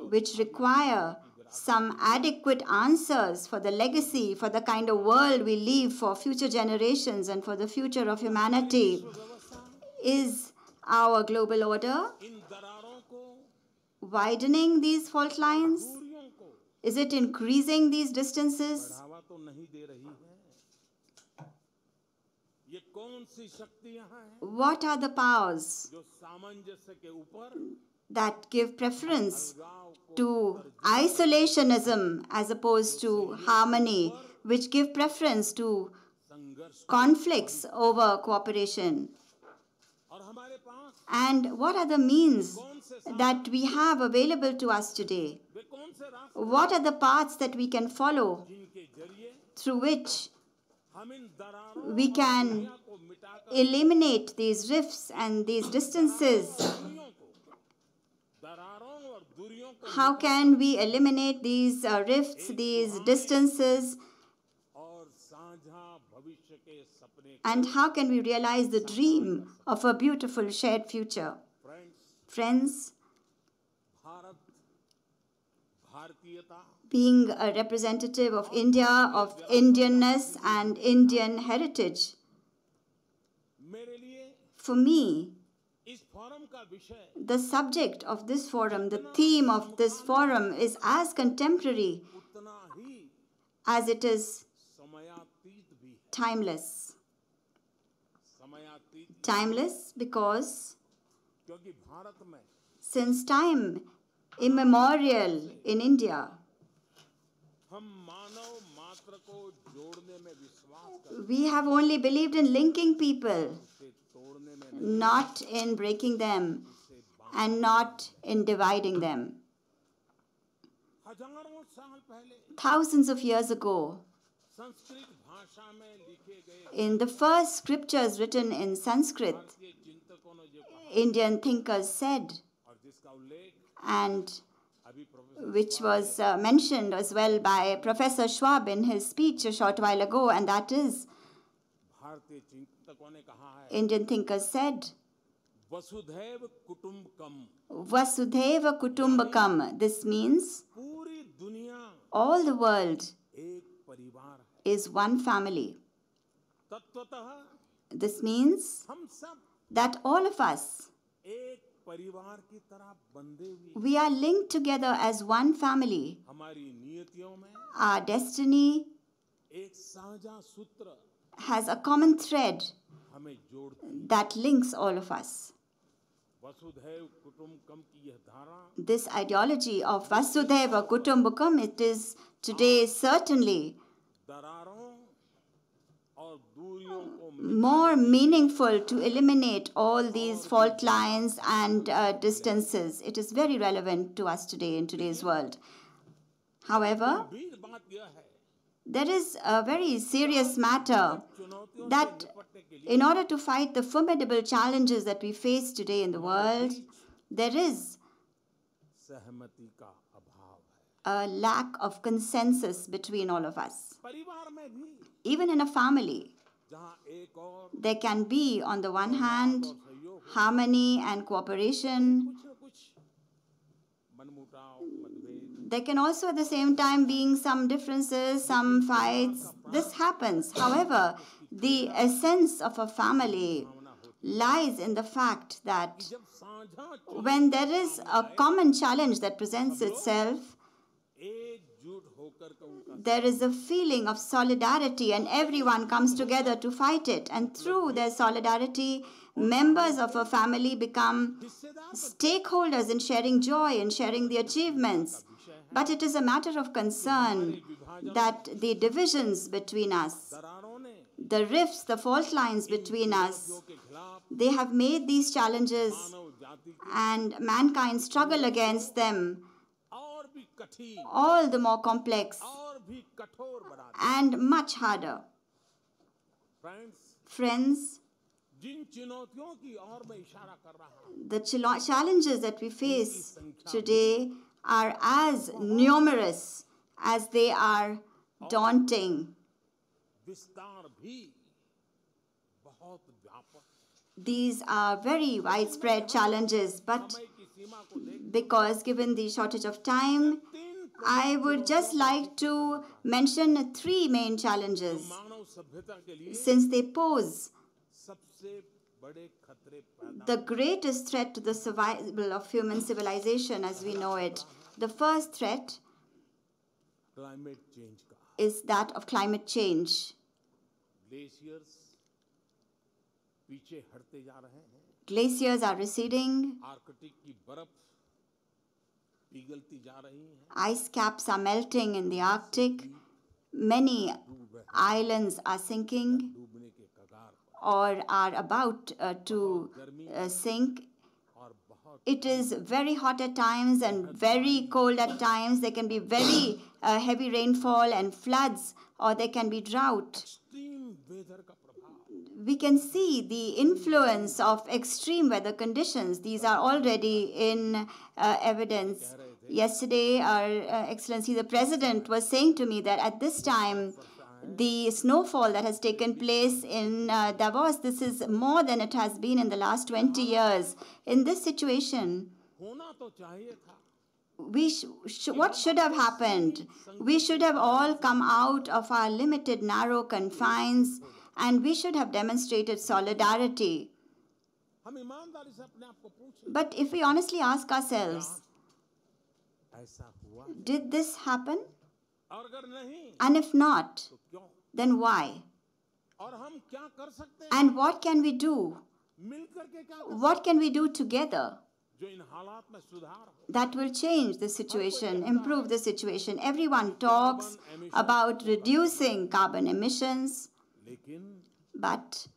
which require some adequate answers for the legacy, for the kind of world we leave for future generations and for the future of humanity. Is our global order widening these fault lines? Is it increasing these distances? What are the powers that give preference to isolationism as opposed to harmony, which give preference to conflicts over cooperation? And what are the means that we have available to us today? What are the paths that we can follow through which we can eliminate these rifts and these distances? How can we eliminate these rifts, these distances? And how can we realize the dream of a beautiful shared future? Friends, being a representative of India, of Indianness and Indian heritage, for me, the subject of this forum, the theme of this forum is as contemporary as it is timeless. Timeless because since time immemorial in India, we have only believed in linking people, not in breaking them and not in dividing them. Thousands of years ago, in the first scriptures written in Sanskrit, Indian thinkers said, and which was mentioned as well by Professor Schwab in his speech a short while ago, and that is, Indian thinkers said, Vasudhaiva Kutumbakam. This means all the world is one family. This means that all of us, we are linked together as one family. Our destiny has a common thread that links all of us. This ideology of Vasudhaiva Kutumbakam, it is today certainly more meaningful to eliminate all these fault lines and distances. It is very relevant to us today in today's world. However, there is a very serious matter that in order to fight the formidable challenges that we face today in the world, there is a lack of consensus between all of us. Even in a family, there can be, on the one hand, harmony and cooperation. There can also at the same time be some differences, some fights. This happens. However, the essence of a family lies in the fact that when there is a common challenge that presents itself, there is a feeling of solidarity and everyone comes together to fight it. And through their solidarity, members of a family become stakeholders in sharing joy and sharing the achievements. But it is a matter of concern that the divisions between us, the rifts, the fault lines between us, they have made these challenges and mankind struggle against them all the more complex and much harder. Friends, the challenges that we face today are as numerous as they are daunting. These are very widespread challenges, but because given the shortage of time, I would just like to mention three main challenges, since they pose the greatest threat to the survival of human civilization as we know it. The first threat is that of climate change. Glaciers are receding. Ice caps are melting in the Arctic. Many islands are sinking or are about to sink. It is very hot at times and very cold at times. There can be very heavy rainfall and floods, or there can be drought. We can see the influence of extreme weather conditions. These are already in evidence. Yesterday, Our Excellency the President was saying to me that at this time, the snowfall that has taken place in Davos, this is more than it has been in the last 20 years. In this situation, what should have happened? We should have all come out of our limited, narrow confines, and we should have demonstrated solidarity. But if we honestly ask ourselves, did this happen? And if not, then why? And what can we do? What can we do together that will change the situation, improve the situation? Everyone talks about reducing carbon emissions, but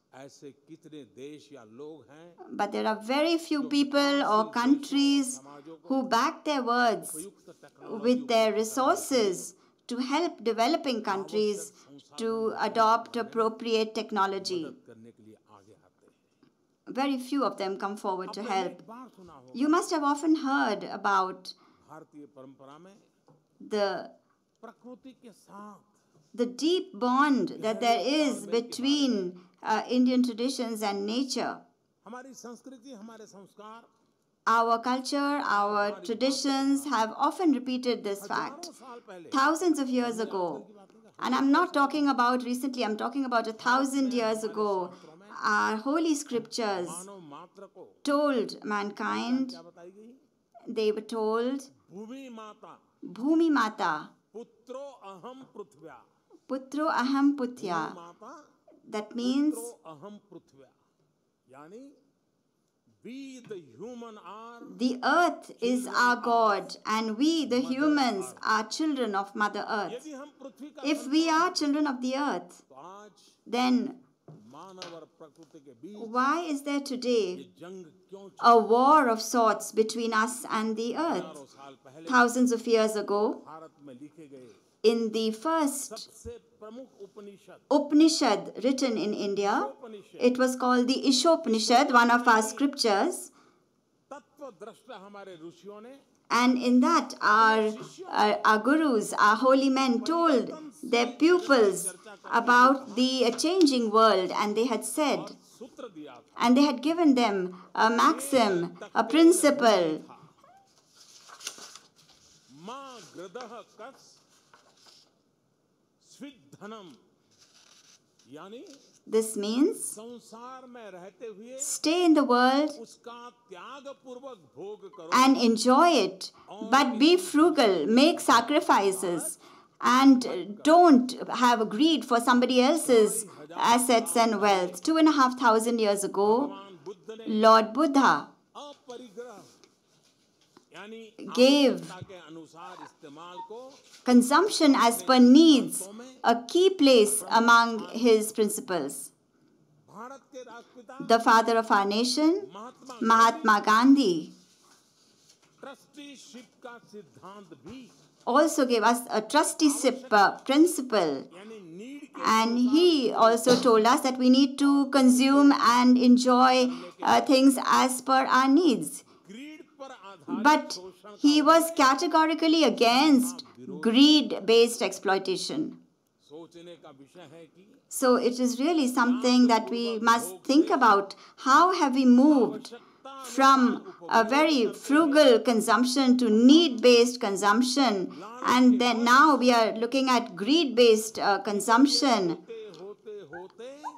there are very few people or countries who back their words with their resources to help developing countries to adopt appropriate technology. Very few of them come forward to help. You must have often heard about the deep bond that there is between Indian traditions and nature. Our culture, our traditions have often repeated this fact. Thousands of years ago, and I'm not talking about recently, I'm talking about 1,000 years ago, our holy scriptures told mankind, they were told, Bhumi Mata, Putro Aham Putya, That means we, the human, are the earth is our God, and we, the humans, are children of Mother Earth. If we are children of the earth, then why is there today a war of sorts between us and the earth? Thousands of years ago, in the first Upanishad written in India, it was called the Ishopanishad, one of our scriptures. And in that, our gurus, our holy men told their pupils about the changing world, and they had said, and they had given them a maxim, a principle. This means stay in the world and enjoy it, but be frugal, make sacrifices, and don't have greed for somebody else's assets and wealth. 2,500 years ago, Lord Buddha gave consumption as per needs a key place among his principles. The father of our nation, Mahatma Gandhi, also gave us a trusteeship principle, and he also told us that we need to consume and enjoy things as per our needs. But he was categorically against greed-based exploitation. So it is really something that we must think about. How have we moved from a very frugal consumption to need-based consumption, and then now we are looking at greed-based consumption?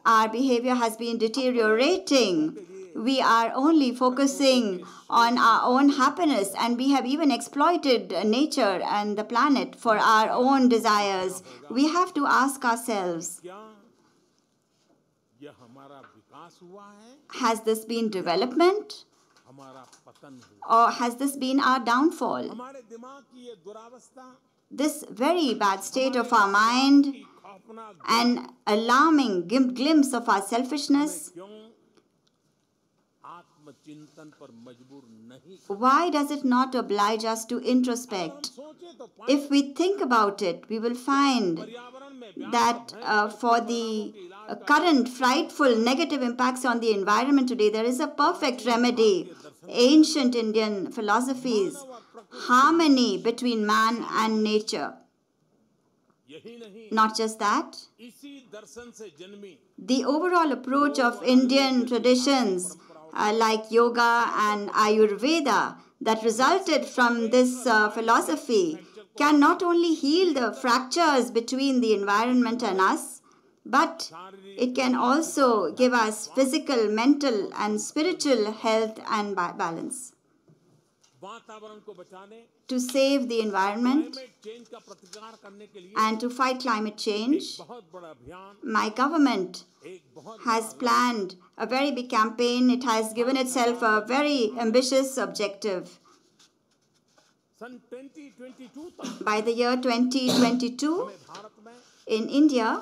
Our behavior has been deteriorating. We are only focusing on our own happiness, and we have even exploited nature and the planet for our own desires. We have to ask ourselves, has this been development, or has this been our downfall? This very bad state of our mind, an alarming glimpse of our selfishness, why does it not oblige us to introspect? If we think about it, we will find that for the current frightful negative impacts on the environment today, there is a perfect remedy. Ancient Indian philosophies, harmony between man and nature. Not just that, the overall approach of Indian traditions like yoga and Ayurveda that resulted from this philosophy can not only heal the fractures between the environment and us, but it can also give us physical, mental, and spiritual health and balance. To save the environment and to fight climate change, my government has planned a very big campaign. It has given itself a very ambitious objective. By the year 2022, in India,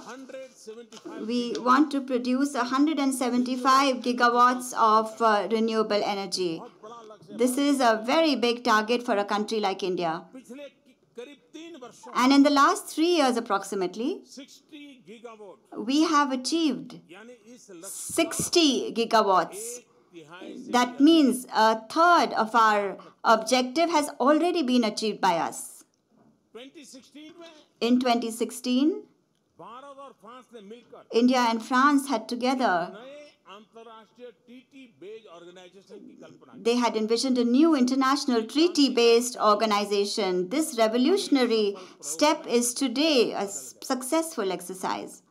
we want to produce 175 gigawatts of renewable energy. This is a very big target for a country like India. And in the last 3 years approximately, we have achieved 60 gigawatts. That means a third of our objective has already been achieved by us. In 2016, India and France had together, they had envisioned a new international treaty-based organization. This revolutionary step is today a successful exercise.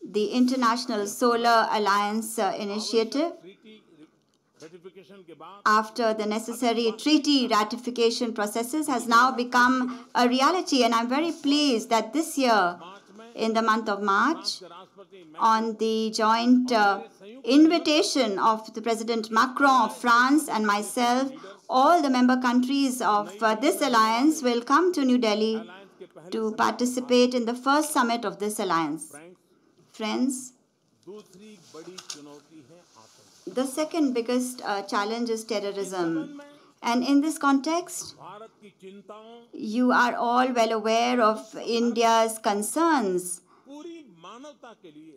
The International Solar Alliance Initiative, after the necessary treaty ratification processes, has now become a reality. And I'm very pleased that this year in the month of March on the joint invitation of the President Macron of France and myself. All the member countries of this alliance will come to New Delhi to participate in the first summit of this alliance. Friends, the second biggest challenge is terrorism. And in this context, you are all well aware of India's concerns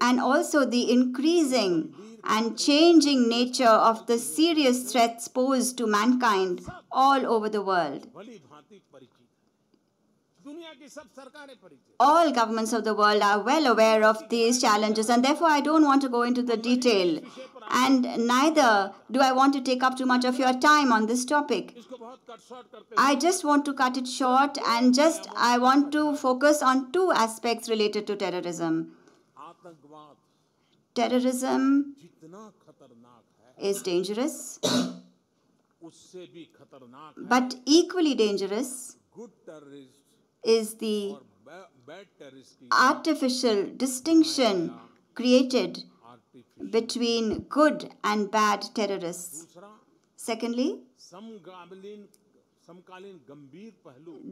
and also the increasing and changing nature of the serious threats posed to mankind all over the world. All governments of the world are well aware of these challenges, and therefore I don't want to go into the detail. And neither do I want to take up too much of your time on this topic. I just want to cut it short, and I want to focus on two aspects related to terrorism. Terrorism is dangerous, but equally dangerous is the artificial distinction created between good and bad terrorists. Secondly,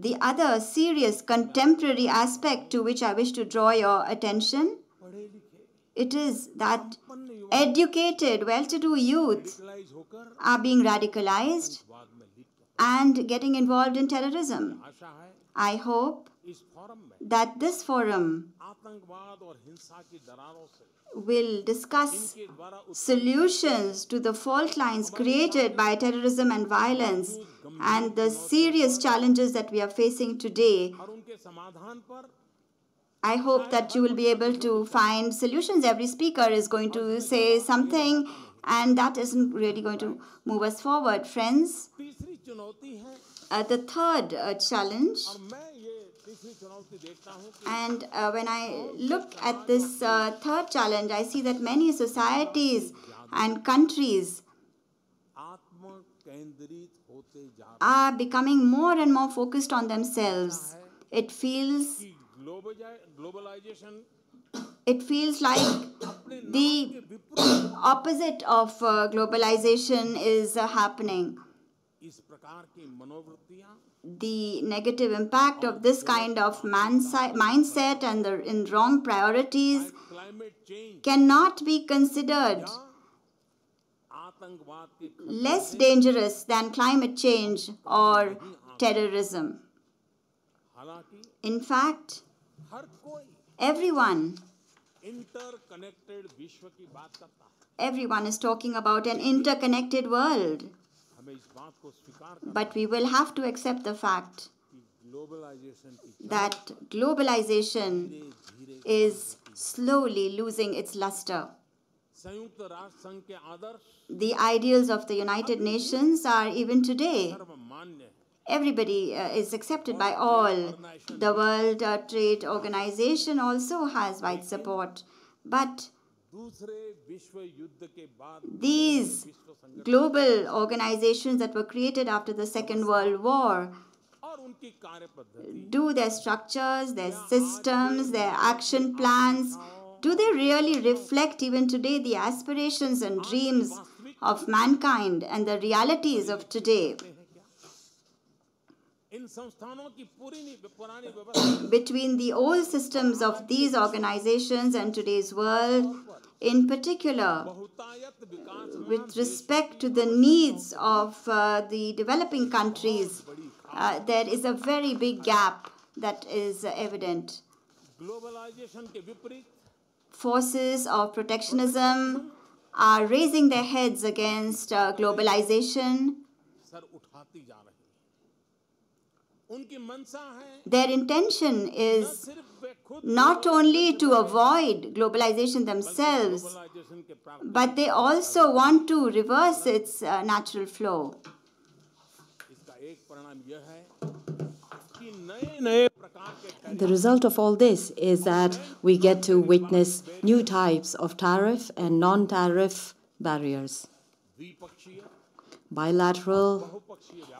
the other serious contemporary aspect to which I wish to draw your attention, it is that educated, well-to-do youth are being radicalized and getting involved in terrorism. I hope that this forum will discuss solutions to the fault lines created by terrorism and violence and the serious challenges that we are facing today. I hope that you will be able to find solutions. Every speaker is going to say something, and that isn't really going to move us forward. Friends, the third challenge, and when I look at this third challenge, I see that many societies and countries are becoming more and more focused on themselves. It feels like the opposite of globalization is happening. The negative impact of this kind of mindset and in wrong priorities cannot be considered less dangerous than climate change or terrorism. In fact, everyone is talking about an interconnected world. But we will have to accept the fact that globalization is slowly losing its luster. The ideals of the United Nations are even today. Everybody is accepted by all. The World Trade Organization also has wide support. But these global organizations that were created after the Second World War, do their structures, their systems, their action plans, do they really reflect even today the aspirations and dreams of mankind and the realities of today? Between the old systems of these organizations and today's world, in particular, with respect to the needs of the developing countries, there is a very big gap that is evident. Forces of protectionism are raising their heads against globalization. Their intention is not only to avoid globalization themselves, but they also want to reverse its natural flow. The result of all this is that we get to witness new types of tariff and non-tariff barriers. Bilateral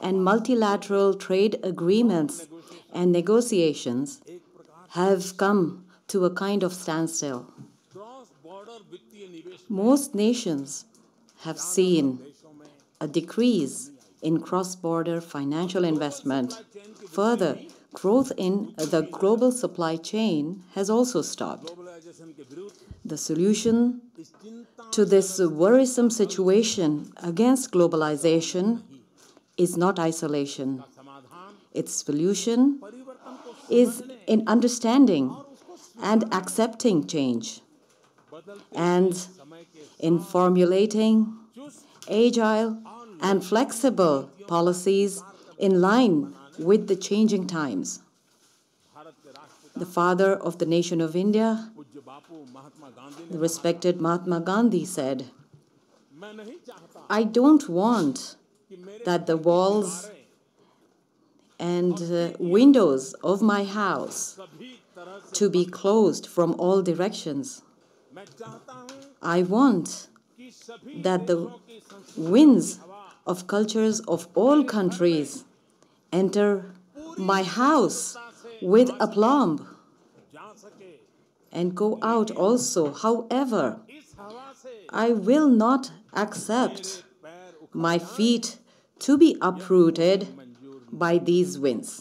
and multilateral trade agreements and negotiations have come to a kind of standstill. Most nations have seen a decrease in cross-border financial investment. Further, growth in the global supply chain has also stopped. The solution to this worrisome situation against globalization is not isolation. Its solution is in understanding and accepting change, and in formulating agile and flexible policies in line with the changing times. The father of the nation of India, the respected Mahatma Gandhi, said, "I don't want that the walls and windows of my house to be closed from all directions. I want that the winds of cultures of all countries enter my house with aplomb and go out also. However, I will not accept my feet to be uprooted by these winds."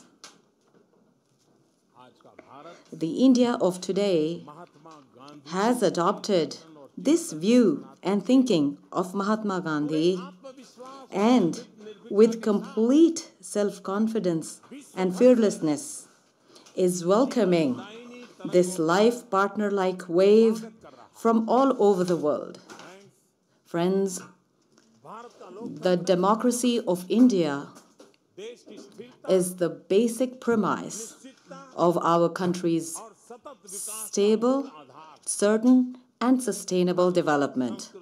The India of today has adopted this view and thinking of Mahatma Gandhi, and with complete self-confidence and fearlessness is welcoming this life partner-like wave from all over the world. Friends, the democracy of India is the basic premise of our country's stable, certain, and sustainable development.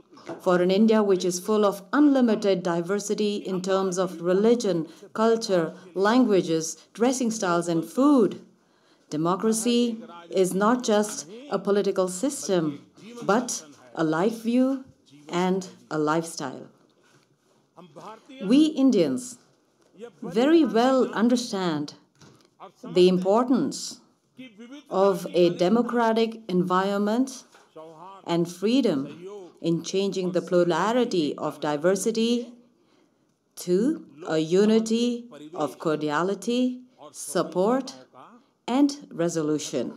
For an India which is full of unlimited diversity in terms of religion, culture, languages, dressing styles, and food, democracy is not just a political system, but a life view and a lifestyle. We Indians very well understand the importance of a democratic environment and freedom in changing the plurality of diversity to a unity of cordiality, support, and resolution.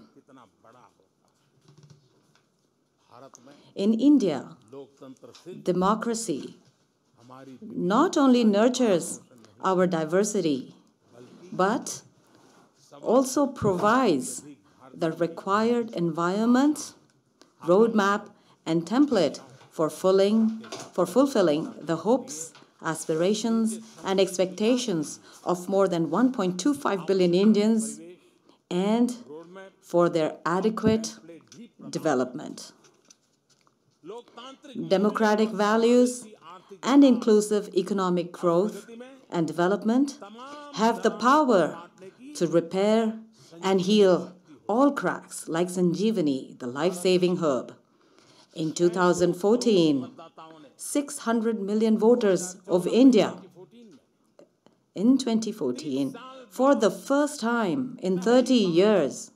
In India, democracy not only nurtures our diversity, but also provides the required environment, roadmap, and template for fulfilling the hopes, aspirations, and expectations of more than 1.25 billion Indians and for their adequate development. Democratic values and inclusive economic growth and development have the power to repair and heal all cracks like Sanjeevani, the life-saving herb. In 2014, 600 million voters of India, in 2014, for the first time in 30 years,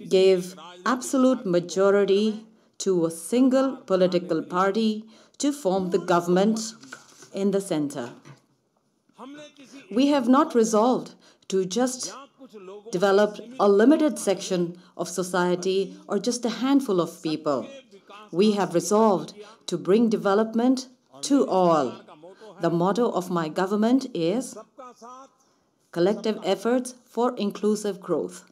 gave absolute majority to a single political party to form the government in the center. We have not resolved to just develop a limited section of society or just a handful of people. We have resolved to bring development to all. The motto of my government is collective efforts for inclusive growth.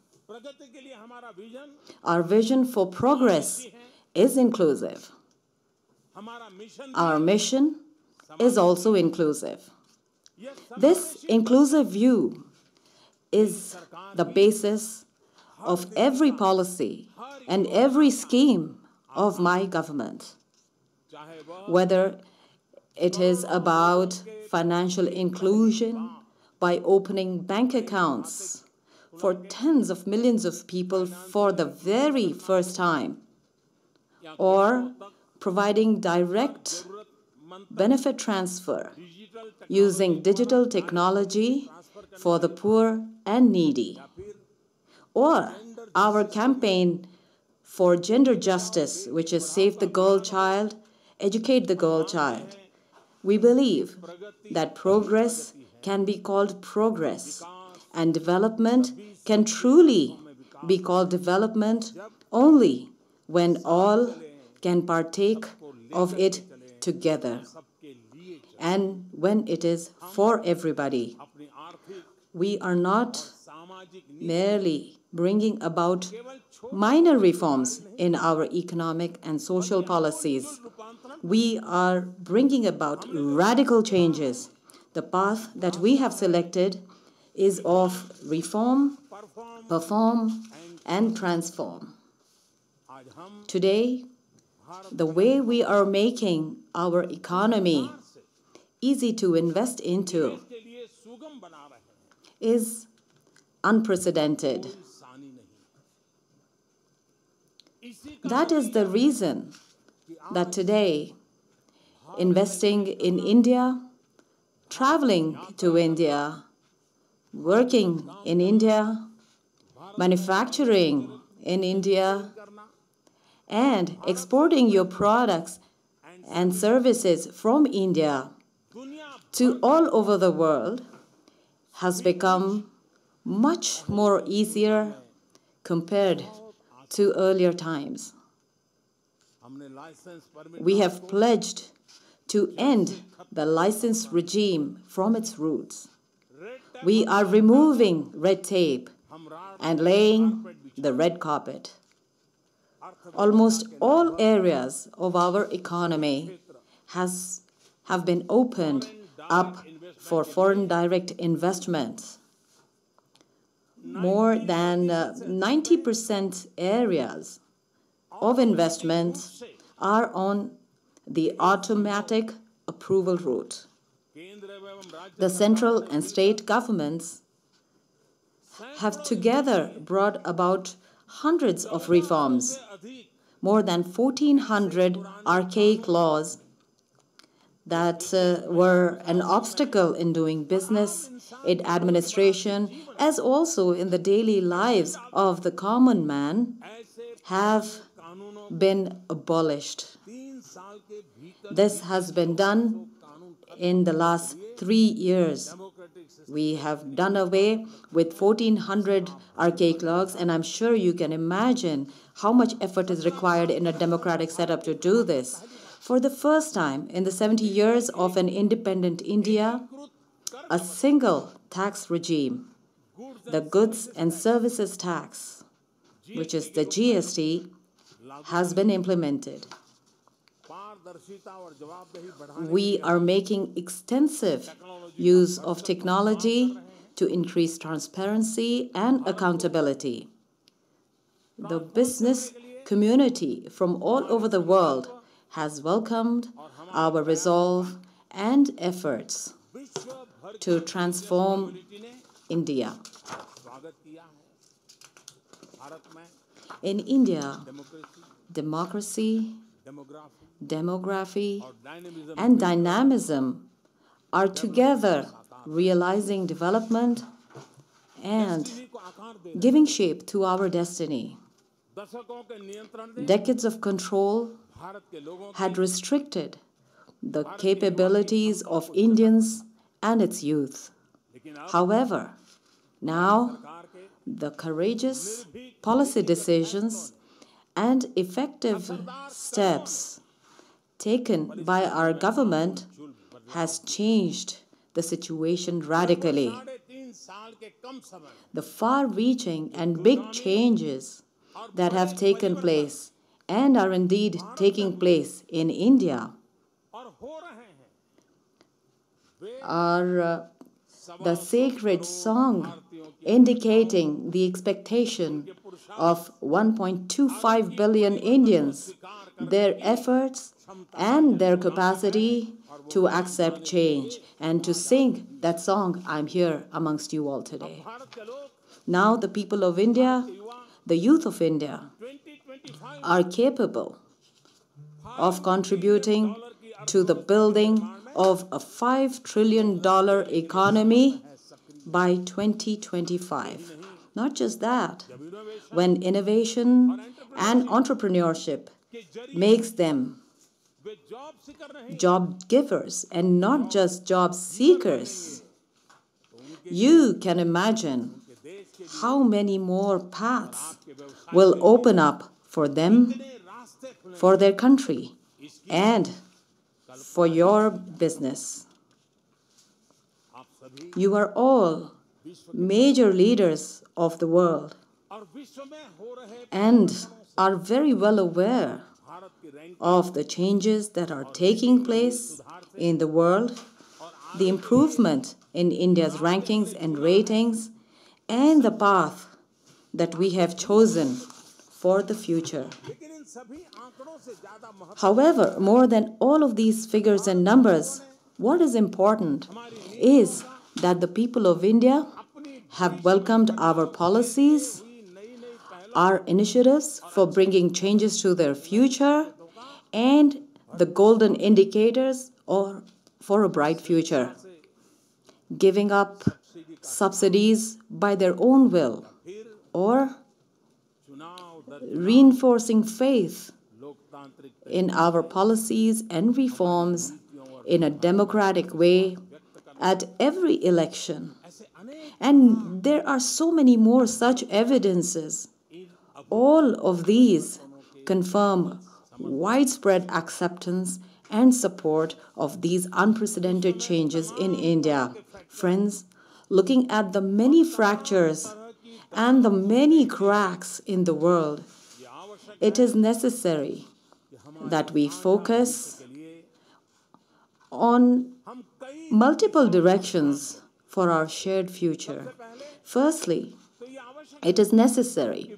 Our vision for progress is inclusive. Our mission is also inclusive. This inclusive view is the basis of every policy and every scheme of my government. Whether it is about financial inclusion by opening bank accounts for tens of millions of people for the very first time, or providing direct benefit transfer using digital technology for the poor and needy, or our campaign for gender justice, which is save the girl child, educate the girl child. We believe that progress can be called progress, and development can truly be called development only when all can partake of it together and when it is for everybody. We are not merely bringing about minor reforms in our economic and social policies. We are bringing about radical changes. The path that we have selected is of reform, perform, and transform. Today, the way we are making our economy easy to invest into is unprecedented. That is the reason that today, investing in India, traveling to India, working in India, manufacturing in India, and exporting your products and services from India to all over the world has become much more easier compared to earlier times. We have pledged to end the license regime from its roots. We are removing red tape and laying the red carpet. Almost all areas of our economy have been opened up for foreign direct investments. More than 90% areas of investment are on the automatic approval route. The central and state governments have together brought about hundreds of reforms, more than 1,400 archaic laws that were an obstacle in doing business, in administration, as also in the daily lives of the common man, have been abolished. This has been done in the last 3 years. We have done away with 1,400 archaic laws, and I'm sure you can imagine how much effort is required in a democratic setup to do this. For the first time in the 70 years of an independent India, a single tax regime, the Goods and Services Tax, which is the GST, has been implemented. We are making extensive use of technology to increase transparency and accountability. The business community from all over the world has welcomed our resolve and efforts to transform India. In India, democracy, demography, and dynamism are together realizing development and giving shape to our destiny. Decades of control had restricted the capabilities of Indians and its youth. However, now the courageous policy decisions and effective steps taken by our government has changed the situation radically. The far-reaching and big changes that have taken place and are indeed taking place in India are the sacred song indicating the expectation of 1.25 billion Indians, their efforts and their capacity to accept change and to sing that song, I'm here amongst you all today. Now the people of India, the youth of India, are capable of contributing to the building of a $5 trillion economy by 2025. Not just that, when innovation and entrepreneurship makes them job givers and not just job seekers. You can imagine how many more paths will open up for them, for their country, and for your business. You are all major leaders of the world and are very well aware of the changes that are taking place in the world, the improvement in India's rankings and ratings, and the path that we have chosen for the future. However, more than all of these figures and numbers, what is important is that the people of India have welcomed our policies, our initiatives for bringing changes to their future, and the golden indicators for a bright future. Giving up subsidies by their own will, or reinforcing faith in our policies and reforms in a democratic way at every election. And there are so many more such evidences. All of these confirm widespread acceptance and support of these unprecedented changes in India. Friends, looking at the many fractures and the many cracks in the world, it is necessary that we focus on multiple directions for our shared future. Firstly, it is necessary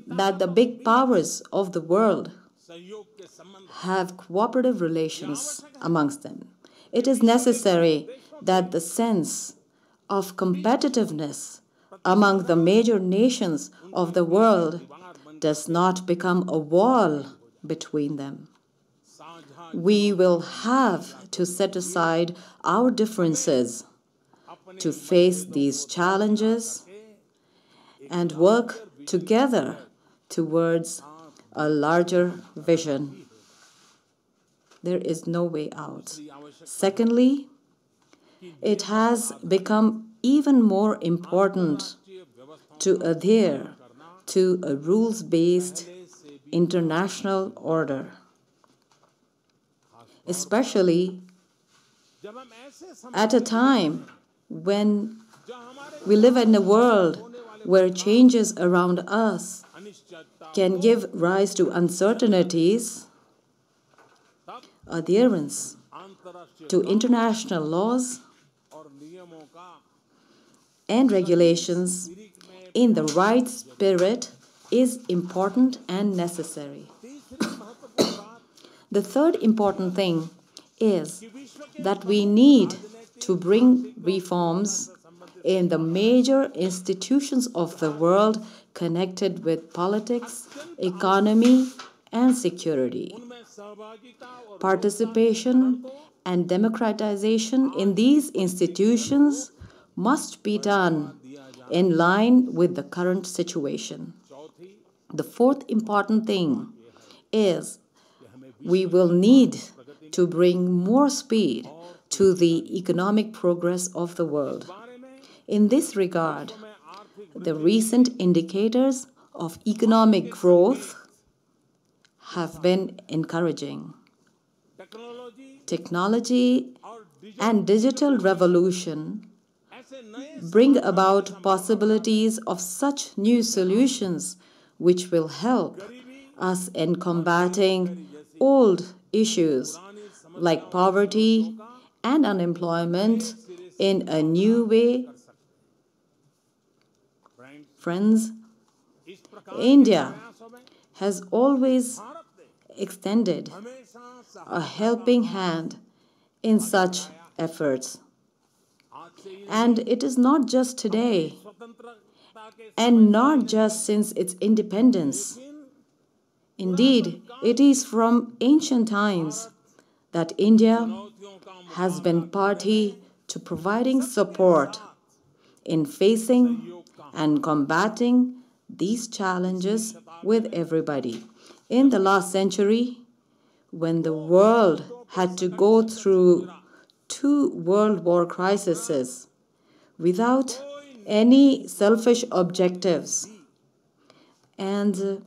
that the big powers of the world have cooperative relations amongst them. It is necessary that the sense of competitiveness among the major nations of the world does not become a wall between them. We will have to set aside our differences to face these challenges and work together towards a larger vision. There is no way out. Secondly, it has become even more important to adhere to a rules-based international order, especially at a time when we live in a world where changes around us can give rise to uncertainties. Adherence to international laws and regulations in the right spirit is important and necessary. The third important thing is that we need to bring reforms in the major institutions of the world connected with politics, economy, and security. Participation and democratization in these institutions must be done in line with the current situation. The fourth important thing is we will need to bring more speed to the economic progress of the world. In this regard, the recent indicators of economic growth have been encouraging. Technology and digital revolution bring about possibilities of such new solutions which will help us in combating old issues like poverty and unemployment in a new way. Friends, India has always extended a helping hand in such efforts. And it is not just today, and not just since its independence. Indeed, it is from ancient times that India has been party to providing support in facing and combating these challenges with everybody. In the last century, when the world had to go through 2 world war crises without any selfish objectives and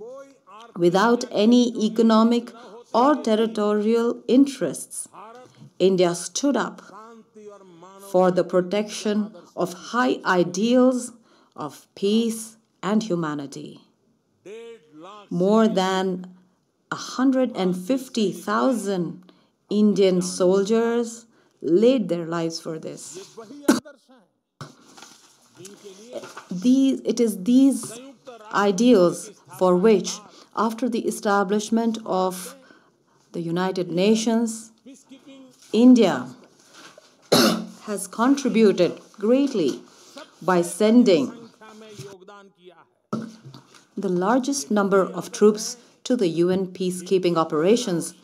without any economic or territorial interests, India stood up for the protection of high ideals of peace and humanity. More than 150,000 Indian soldiers laid their lives for this. It is these ideals for which, after the establishment of the United Nations, India has contributed greatly by sending the largest number of troops to the UN peacekeeping operations.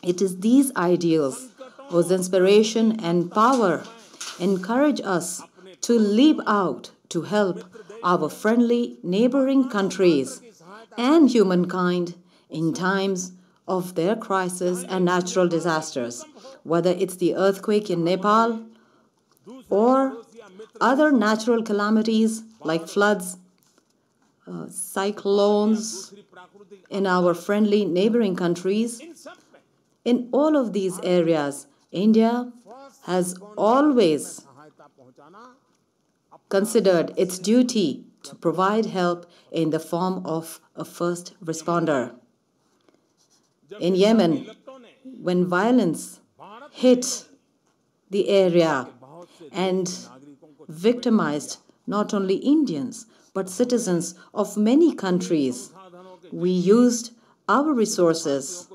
It is these ideals whose inspiration and power encourage us to leap out to help our friendly neighboring countries and humankind in times of their crisis and natural disasters, whether it's the earthquake in Nepal or other natural calamities like floods, cyclones in our friendly neighboring countries. In all of these areas, India has always considered its duty to provide help in the form of a first responder. In Yemen, when violence hit the area and victimized not only Indians but citizens of many countries, we used our resources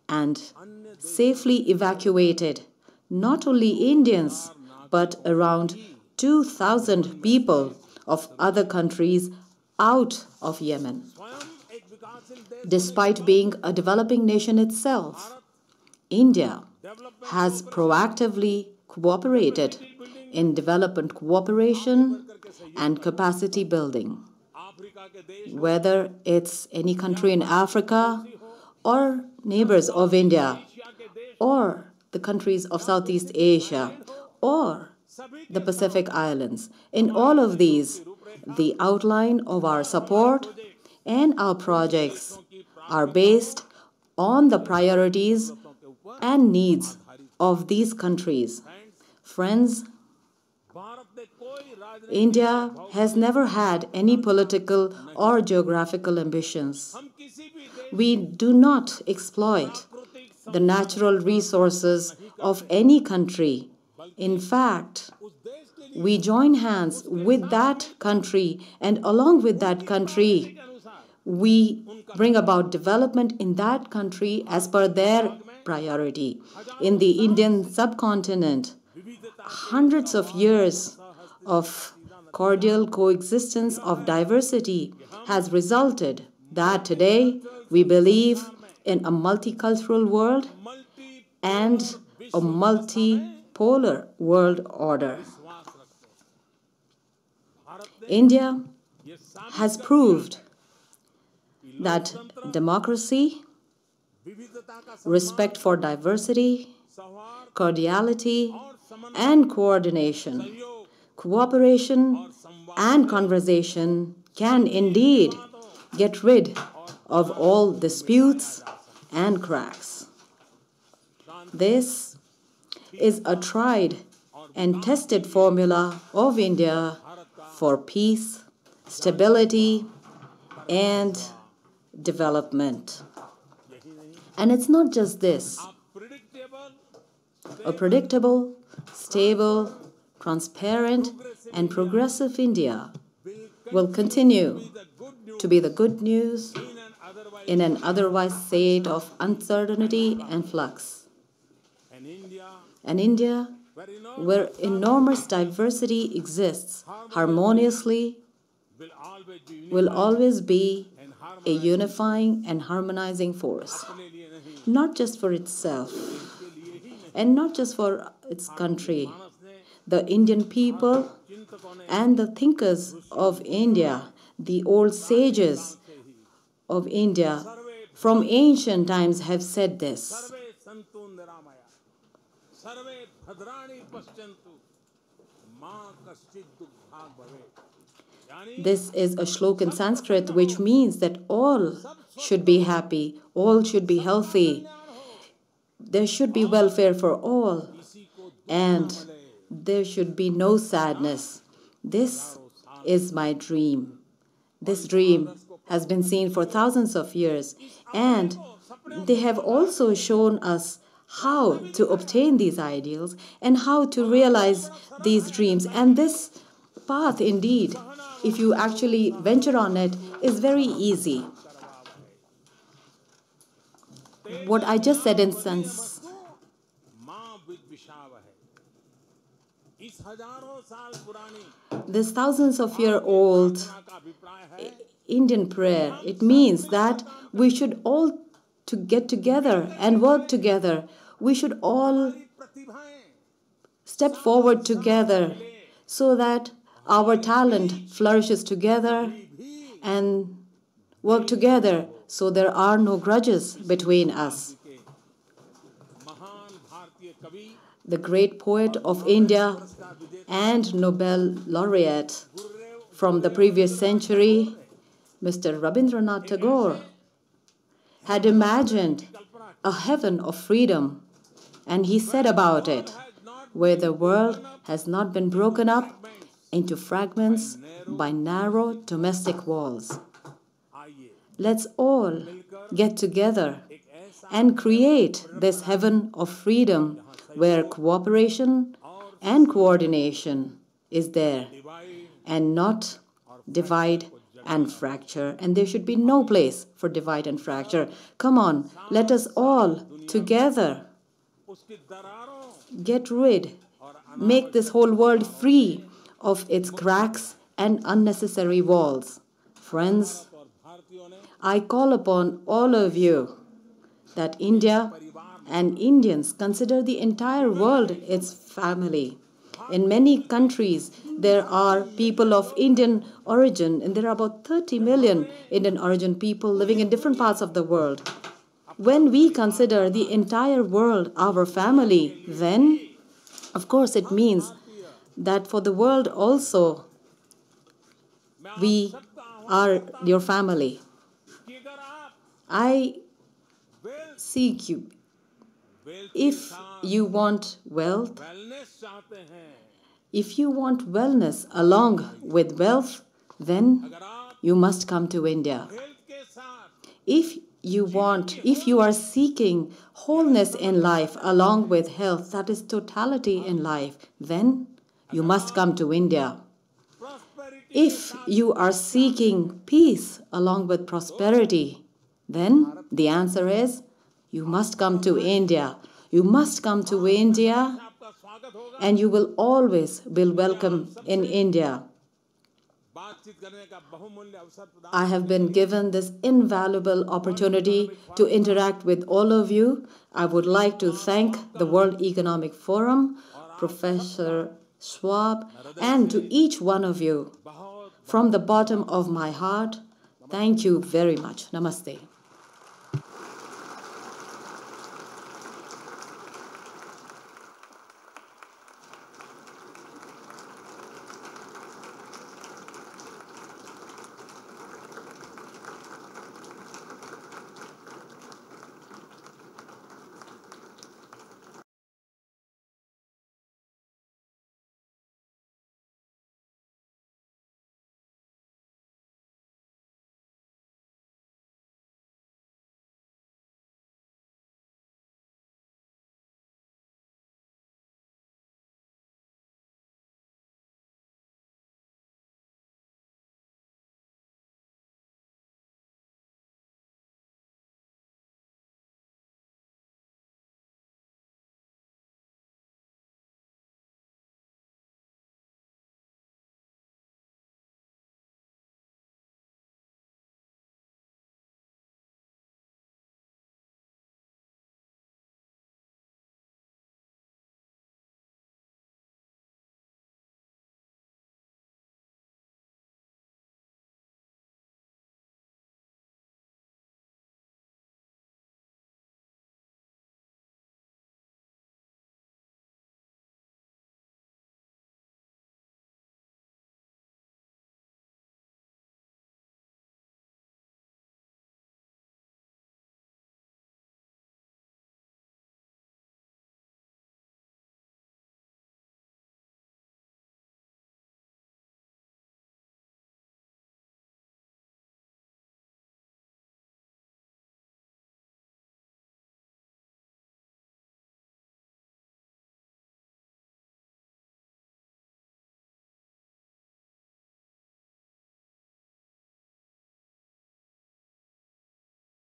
and safely evacuated not only Indians but around 2,000 people of other countries out of Yemen. Despite being a developing nation itself, India has proactively cooperated in development cooperation and capacity building. Whether it's any country in Africa or neighbors of India or the countries of Southeast Asia or the Pacific Islands, in all of these, the outline of our support and our projects are based on the priorities and needs of these countries. Friends, India has never had any political or geographical ambitions. We do not exploit the natural resources of any country. In fact, we join hands with that country, and along with that country, we bring about development in that country as per their priority. In the Indian subcontinent, hundreds of years of cordial coexistence of diversity has resulted that today we believe in a multicultural world and a multipolar world order. India has proved that democracy, respect for diversity, cordiality, and coordination, cooperation, and conversation can indeed get rid of all disputes and cracks. This is a tried and tested formula of India for peace, stability, and development. And it's not just this. A predictable, stable, transparent, and progressive India will continue to be the good news in an otherwise state of uncertainty and flux. An India where enormous diversity exists harmoniously will always be a unifying and harmonizing force, not just for itself and not just for its country. The Indian people and the thinkers of India, The old sages of India from ancient times have said this. This is a shlok in Sanskrit, which means that all should be happy, all should be healthy. There should be welfare for all, and there should be no sadness. This is my dream. This dream has been seen for thousands of years, and they have also shown us how to obtain these ideals and how to realize these dreams. And this path, indeed, if you actually venture on it, is very easy. What I just said in sense, this thousands of year old Indian prayer, it means that we should all to get together and work together. We should all step forward together so that our talent flourishes together and work together so there are no grudges between us. The great poet of India and Nobel laureate from the previous century, Mr. Rabindranath Tagore, had imagined a heaven of freedom, and he said about it, where the world has not been broken up into fragments by narrow domestic walls. Let's all get together and create this heaven of freedom where cooperation and coordination is there and not divide and fracture. And there should be no place for divide and fracture. Come on, let us all together get rid, make this whole world free of its cracks and unnecessary walls. Friends, I call upon all of you that India and Indians consider the entire world its family. In many countries, there are people of Indian origin, and there are about 30 million Indian origin people living in different parts of the world. When we consider the entire world our family, then, of course, it means that for the world also, we are your family. I seek you. If you want wealth, if you want wellness along with wealth, then you must come to India. If you are seeking wholeness in life along with health, that is totality in life, then you must come to India. If you are seeking peace along with prosperity, then the answer is you must come to India. You must come to India, and you will always be welcome in India. I have been given this invaluable opportunity to interact with all of you. I would like to thank the World Economic Forum, Professor Schwab, and to each one of you. From the bottom of my heart, thank you very much. Namaste.